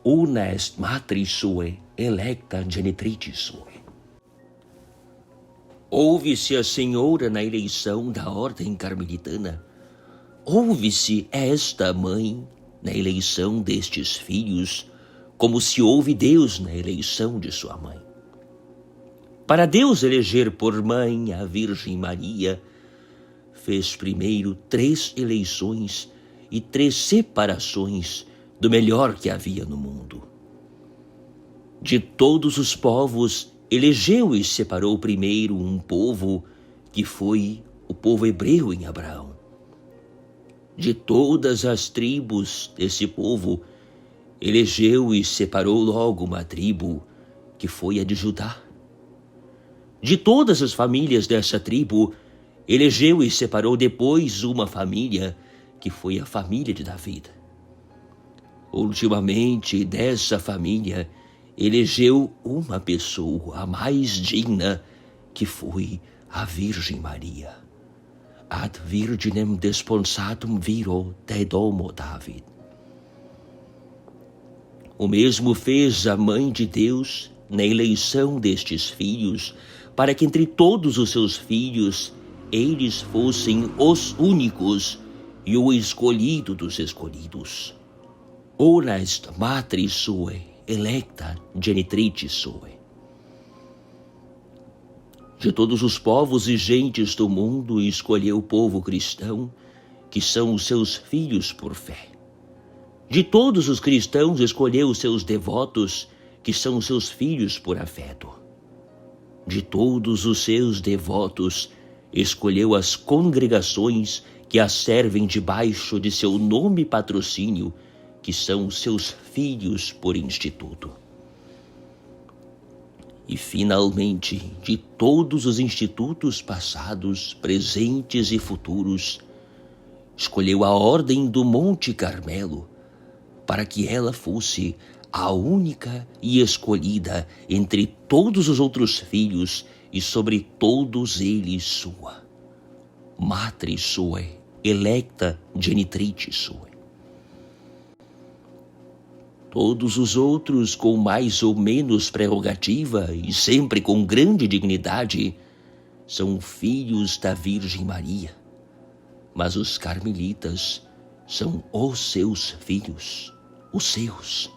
Una est matris sue, electa genitrice sue. Ouve-se a Senhora na eleição da ordem carmelitana. Ouve-se esta mãe na eleição destes filhos, como se ouve Deus na eleição de sua mãe. Para Deus eleger por mãe a Virgem Maria, fez primeiro 3 eleições e 3 separações do melhor que havia no mundo. De todos os povos, elegeu e separou primeiro um povo, que foi o povo hebreu em Abraão. De todas as tribos desse povo, elegeu e separou logo uma tribo, que foi a de Judá. De todas as famílias dessa tribo, elegeu e separou depois uma família, que foi a família de Davi. Ultimamente, dessa família, elegeu uma pessoa a mais digna, que foi a Virgem Maria. Ad virginem desponsatum viro de domo David. O mesmo fez a Mãe de Deus na eleição destes filhos, para que entre todos os seus filhos, eles fossem os únicos e o escolhido dos escolhidos. Ora est matris sue, electa genitrice sue. De todos os povos e gentes do mundo, escolheu o povo cristão, que são os seus filhos por fé. De todos os cristãos, escolheu os seus devotos, que são os seus filhos por afeto. De todos os seus devotos, escolheu as congregações que a servem debaixo de seu nome e patrocínio, que são os seus filhos por instituto. E, finalmente, de todos os institutos passados, presentes e futuros, escolheu a ordem do Monte Carmelo, para que ela fosse a única e escolhida entre todos os outros filhos e sobre todos eles sua. Matris sue, electa genitrice sue. Todos os outros, com mais ou menos prerrogativa e sempre com grande dignidade, são filhos da Virgem Maria. Mas os carmelitas são os seus filhos, os seus.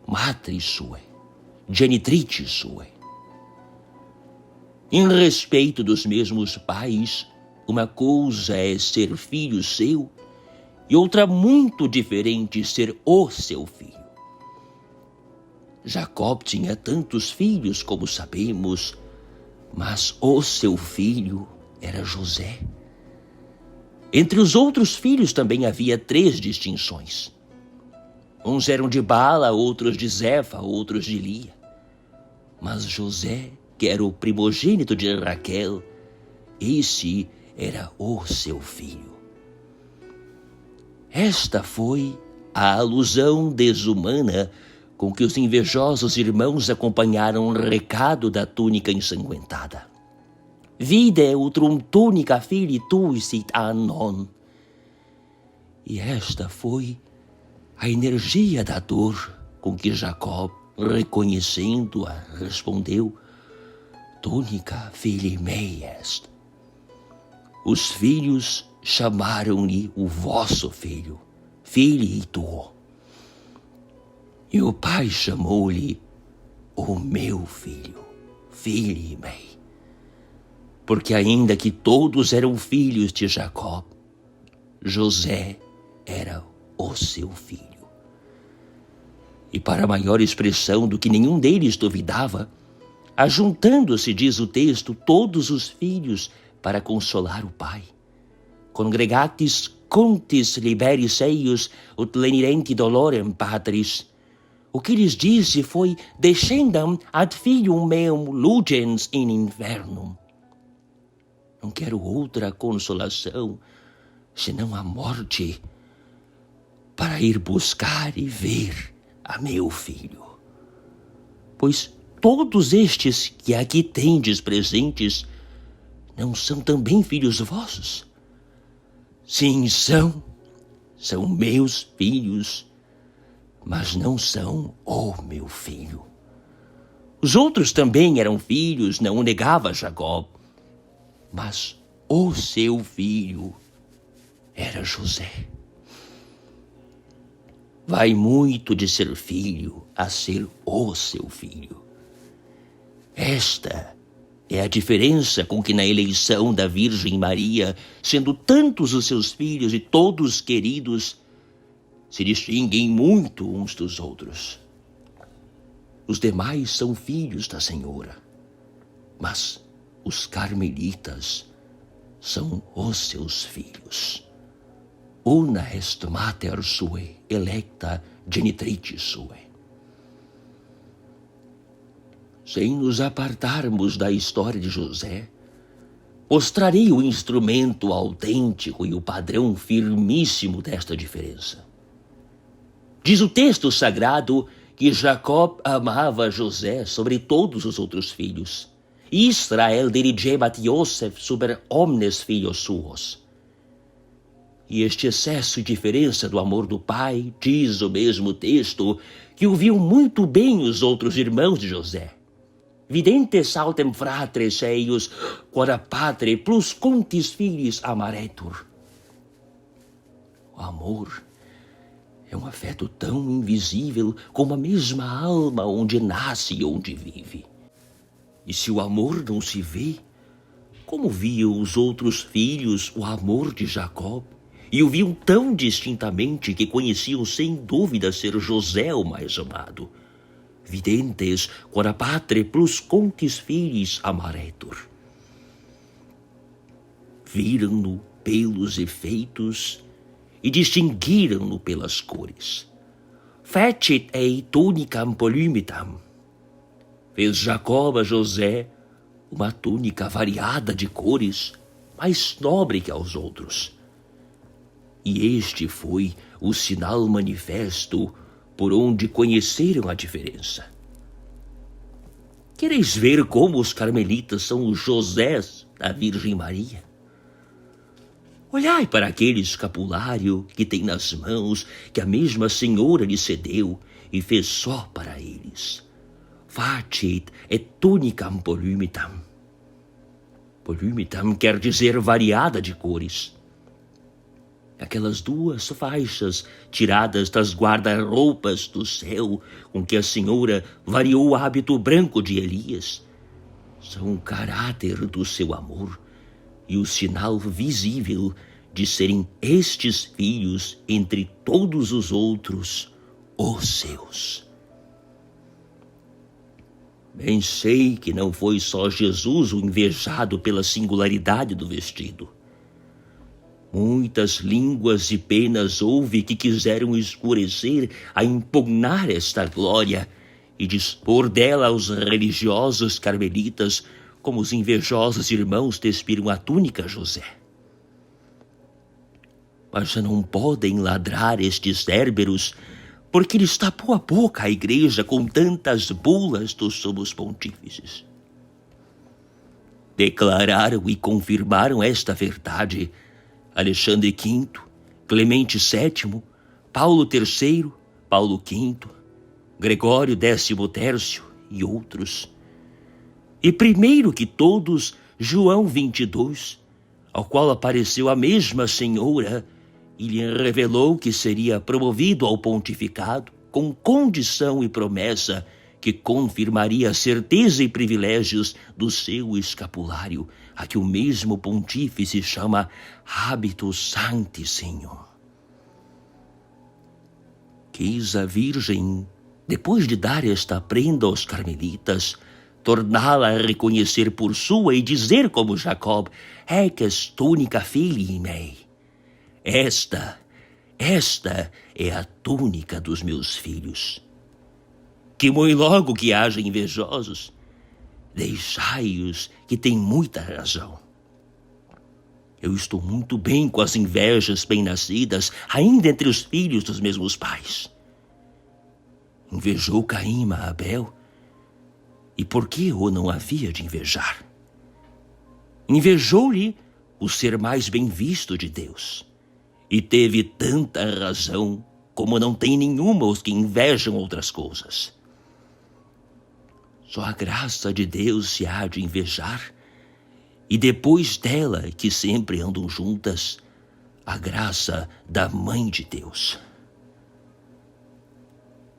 Matris sue, genitrice sue. Em respeito dos mesmos pais, uma coisa é ser filho seu e outra muito diferente ser o seu filho. Jacob tinha tantos filhos como sabemos, mas o seu filho era José. Entre os outros filhos também havia 3 distinções. Uns eram de Bala, outros de Zefa, outros de Lia. Mas José, que era o primogênito de Raquel, esse era o seu filho. Esta foi a alusão desumana com que os invejosos irmãos acompanharam o recado da túnica ensanguentada. Vide utrum tunica filii tui sit annon. E esta foi a energia da dor com que Jacob reconhecendo-a, respondeu: Túnica filii mei est. Os filhos chamaram-lhe o vosso filho, filii tuo. E o pai chamou-lhe o meu filho, filii mei. Porque ainda que todos eram filhos de Jacó, José era o seu filho. E para maior expressão do que nenhum deles duvidava, ajuntando-se, diz o texto, todos os filhos para consolar o pai. Congregatis contis liberis eius ut lenirenti dolorem patris. O que lhes disse foi: descendam ad filium meum lugens in infernum. Não quero outra consolação senão a morte, para ir buscar e ver a meu filho. Pois todos estes que aqui tendes presentes não são também filhos vossos? Sim, são meus filhos, mas não são o meu filho. Os outros também eram filhos, não o negava Jacó, mas o seu filho era José. Vai muito de ser filho a ser o seu filho. Esta é a diferença com que na eleição da Virgem Maria, sendo tantos os seus filhos e todos queridos, se distinguem muito uns dos outros. Os demais são filhos da Senhora, mas os carmelitas são os seus filhos. Una est mater sue, electa genitrice sue. Sem nos apartarmos da história de José, mostrarei o instrumento autêntico e o padrão firmíssimo desta diferença. Diz o texto sagrado que Jacó amava José sobre todos os outros filhos. Israel dirigebat Iosef super omnes filios suos. E este excesso e diferença do amor do pai, diz o mesmo texto, que o viu muito bem os outros irmãos de José. Videntes autem fratres eius, quod patre plus contis filis amaretur. O amor é um afeto tão invisível como a mesma alma onde nasce e onde vive. E se o amor não se vê, como viam os outros filhos o amor de Jacó? E o viam tão distintamente que conheciam sem dúvida ser José o mais amado. Videntes quod patre plus contis filis amaretur. Viram-no pelos efeitos e distinguiram-no pelas cores. Fecit ei tunicam polymitam. Fez Jacob a José uma túnica variada de cores, mais nobre que aos outros. E este foi o sinal manifesto por onde conheceram a diferença. Quereis ver como os carmelitas são os Josés da Virgem Maria? Olhai para aquele escapulário que tem nas mãos, que a mesma Senhora lhe cedeu e fez só para eles. Facit et tunicam polymitam. Polymitam quer dizer variada de cores. Aquelas duas faixas tiradas das guarda-roupas do céu com que a Senhora variou o hábito branco de Elias são o caráter do seu amor e o sinal visível de serem estes filhos entre todos os outros os seus. Bem sei que não foi só Jesus o invejado pela singularidade do vestido. Muitas línguas e penas houve que quiseram escurecer a impugnar esta glória e dispor dela aos religiosos carmelitas, como os invejosos irmãos despiram a túnica a José. Mas já não podem ladrar estes cérberos, porque lhes tapou a boca a igreja com tantas bulas dos sumos pontífices. Declararam e confirmaram esta verdade Alexandre V, Clemente VII, Paulo III, Paulo V, Gregório Décimo Tércio e outros. E primeiro que todos, João 22, ao qual apareceu a mesma Senhora e lhe revelou que seria promovido ao pontificado com condição e promessa que confirmaria a certeza e privilégios do seu escapulário, a que o mesmo pontífice chama Habitus Sancti, Senhor. Quis a Virgem, depois de dar esta prenda aos carmelitas, torná-la a reconhecer por sua e dizer como Jacob: Ecce túnica filii mei. Esta é a túnica dos meus filhos. Que muito logo que haja invejosos, deixai-os que têm muita razão. Eu estou muito bem com as invejas bem-nascidas, ainda entre os filhos dos mesmos pais. Invejou Caim a Abel, e por que o não havia de invejar? Invejou-lhe o ser mais bem visto de Deus, e teve tanta razão como não tem nenhuma os que invejam outras coisas. Só a graça de Deus se há de invejar, e depois dela, que sempre andam juntas, a graça da Mãe de Deus.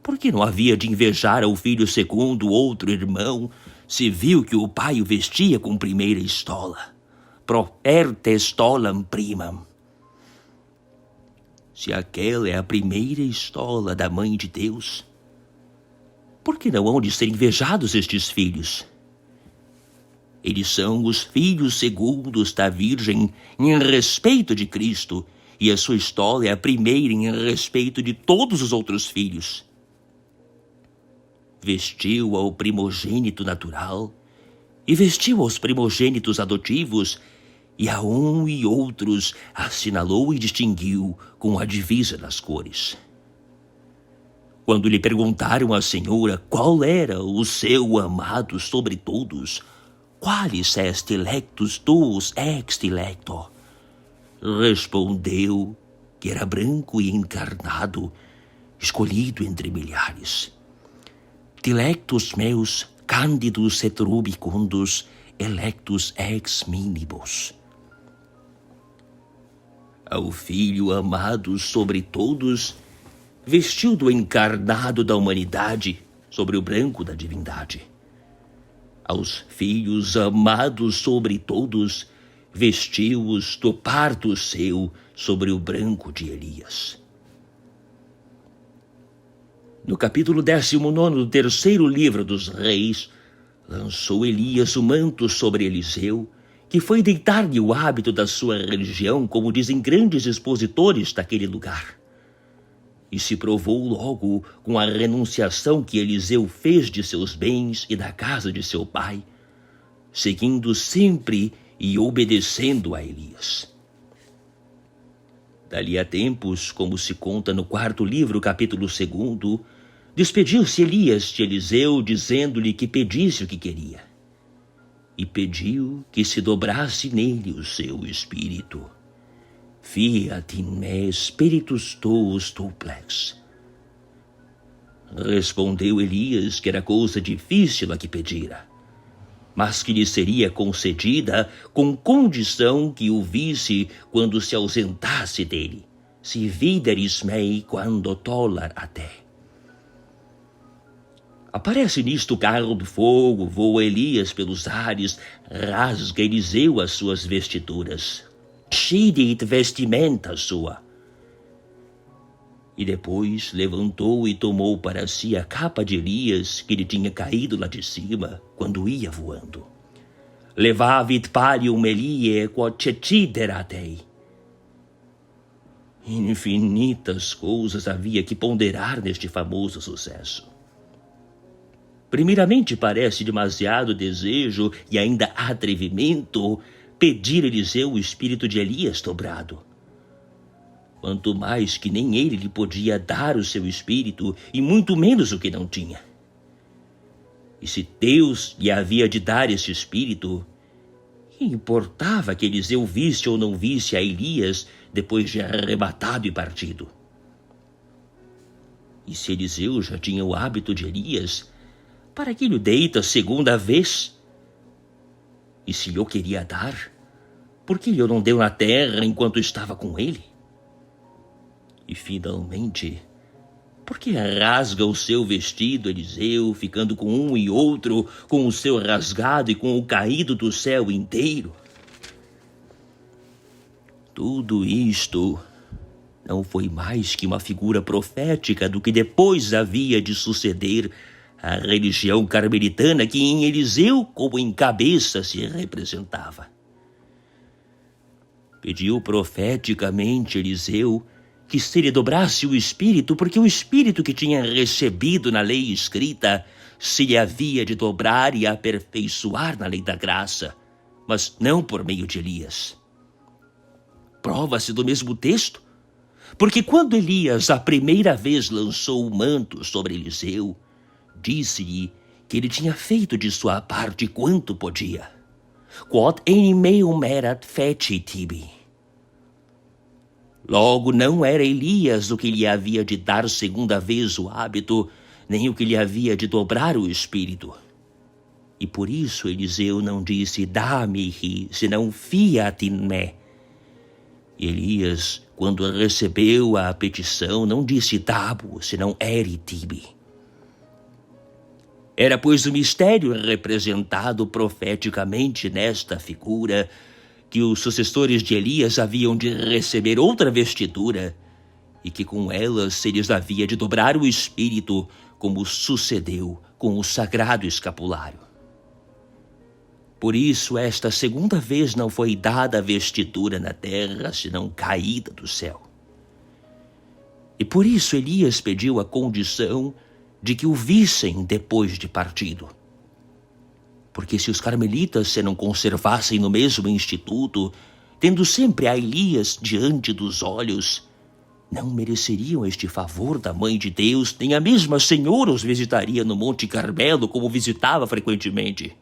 Por que não havia de invejar ao filho segundo outro irmão, se viu que o pai o vestia com primeira estola? Properte stolam primam. Se aquela é a primeira estola da Mãe de Deus, por que não hão de ser invejados estes filhos? Eles são os filhos segundos da Virgem em respeito de Cristo, e a sua estola é a primeira em respeito de todos os outros filhos. Vestiu ao primogênito natural, e vestiu aos primogênitos adotivos, e a um e outros assinalou e distinguiu com a divisa das cores. Quando lhe perguntaram à Senhora qual era o seu amado sobre todos, qualis est electus tuus ex dilecto, respondeu que era branco e encarnado, escolhido entre milhares. Dilectus meus candidus et rubicundus electus ex minibus. Ao Filho amado sobre todos, vestiu do encarnado da humanidade sobre o branco da divindade. Aos filhos amados sobre todos, vestiu-os do parto seu sobre o branco de Elias. No capítulo 19 do terceiro livro dos Reis, lançou Elias o manto sobre Eliseu, que foi deitar-lhe o hábito da sua religião, como dizem grandes expositores daquele lugar. E se provou logo com a renunciação que Eliseu fez de seus bens e da casa de seu pai, seguindo sempre e obedecendo a Elias. Dali a tempos, como se conta no quarto livro, capítulo 2, despediu-se Elias de Eliseu, dizendo-lhe que pedisse o que queria. E pediu que se dobrasse nele o seu espírito. Fiat in me spiritus tuus duplex. Respondeu Elias que era coisa difícil a que pedira, mas que lhe seria concedida com condição que o visse quando se ausentasse dele, si videris mei quando tollar a te. Aparece nisto o carro do fogo, voa Elias pelos ares, rasga Eliseu as suas vestiduras, scidit vestimenta sua. E depois levantou e tomou para si a capa de Elias, que lhe tinha caído lá de cima, quando ia voando. Levavit palium Elie quod cecideratei. Infinitas coisas havia que ponderar neste famoso sucesso. Primeiramente, parece demasiado desejo e ainda atrevimento pedir a Eliseu o espírito de Elias dobrado. Quanto mais que nem ele lhe podia dar o seu espírito, e muito menos o que não tinha. E se Deus lhe havia de dar esse espírito, que importava que Eliseu visse ou não visse a Elias depois de arrebatado e partido? E se Eliseu já tinha o hábito de Elias, para que lhe deita segunda vez? E se lhe queria dar, por que lhe não deu na terra enquanto estava com ele? E finalmente, por que rasga o seu vestido, Eliseu, ficando com um e outro, com o seu rasgado e com o caído do céu inteiro? Tudo isto não foi mais que uma figura profética do que depois havia de suceder à religião carmelitana que em Eliseu como em cabeça se representava. Pediu profeticamente Eliseu que se lhe dobrasse o espírito, porque o espírito que tinha recebido na lei escrita se lhe havia de dobrar e aperfeiçoar na lei da graça, mas não por meio de Elias. Prova-se do mesmo texto, porque quando Elias a primeira vez lançou o manto sobre Eliseu, disse-lhe que ele tinha feito de sua parte quanto podia. Quod enim meum erat feci tibi. Logo não era Elias o que lhe havia de dar segunda vez o hábito, nem o que lhe havia de dobrar o espírito. E por isso Eliseu não disse dá-me-hi, senão fiat in me. Elias, quando recebeu a petição, não disse dabo, senão eri tibi. Era, pois, o mistério representado profeticamente nesta figura que os sucessores de Elias haviam de receber outra vestidura e que com ela se lhes havia de dobrar o espírito, como sucedeu com o sagrado escapulário. Por isso, esta segunda vez não foi dada a vestidura na terra, senão caída do céu. E por isso Elias pediu a condição de que o vissem depois de partido. Porque se os carmelitas se não conservassem no mesmo instituto, tendo sempre a Elias diante dos olhos, não mereceriam este favor da Mãe de Deus, nem a mesma Senhora os visitaria no Monte Carmelo como visitava frequentemente.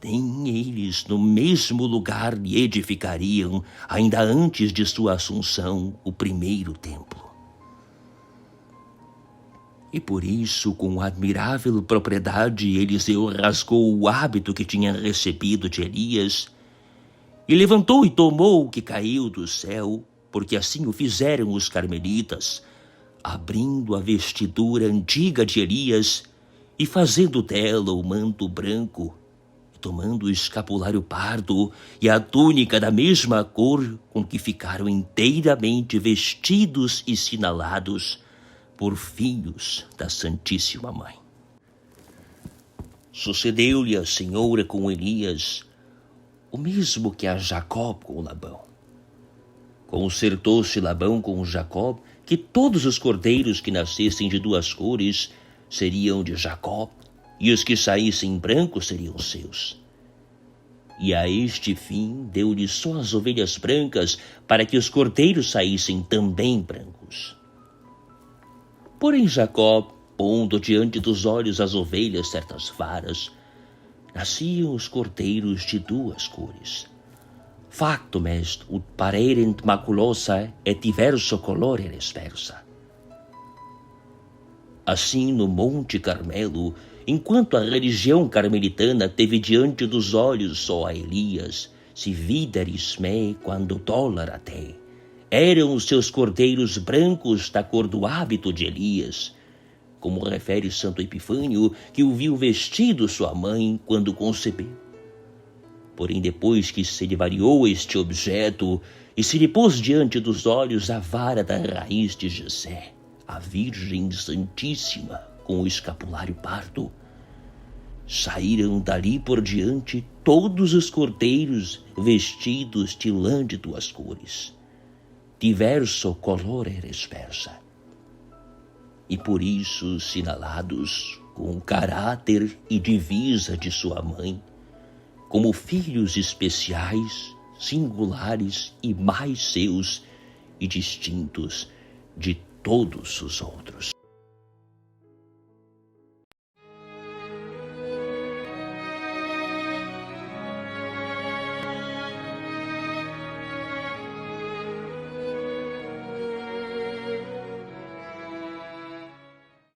Nem eles no mesmo lugar lhe edificariam, ainda antes de sua assunção, o primeiro templo. E por isso, com admirável propriedade, Eliseu rasgou o hábito que tinha recebido de Elias e levantou e tomou o que caiu do céu, porque assim o fizeram os carmelitas, abrindo a vestidura antiga de Elias e fazendo dela o manto branco, e tomando o escapulário pardo e a túnica da mesma cor, com que ficaram inteiramente vestidos e sinalados por filhos da Santíssima Mãe. Sucedeu-lhe a Senhora com Elias, o mesmo que a Jacó com Labão. Concertou-se Labão com Jacó que todos os cordeiros que nascessem de duas cores seriam de Jacó, e os que saíssem brancos seriam seus. E a este fim deu-lhe só as ovelhas brancas, para que os cordeiros saíssem também brancos. Porém Jacó, pondo diante dos olhos as ovelhas certas varas, nasciam os cordeiros de duas cores. Factum est ut parerent maculosa et diverso colore respersa. Assim, no Monte Carmelo, enquanto a religião carmelitana teve diante dos olhos só a Elias, se videris me quando dollara te, eram os seus cordeiros brancos da cor do hábito de Elias, como refere Santo Epifânio, que o viu vestido sua mãe quando concebeu. Porém, depois que se lhe variou este objeto e se lhe pôs diante dos olhos a vara da raiz de Jessé, a Virgem Santíssima com o escapulário pardo, saíram dali por diante todos os cordeiros vestidos de lã de duas cores, diverso colore respersa, e por isso sinalados com o caráter e divisa de sua mãe, como filhos especiais, singulares e mais seus e distintos de todos os outros.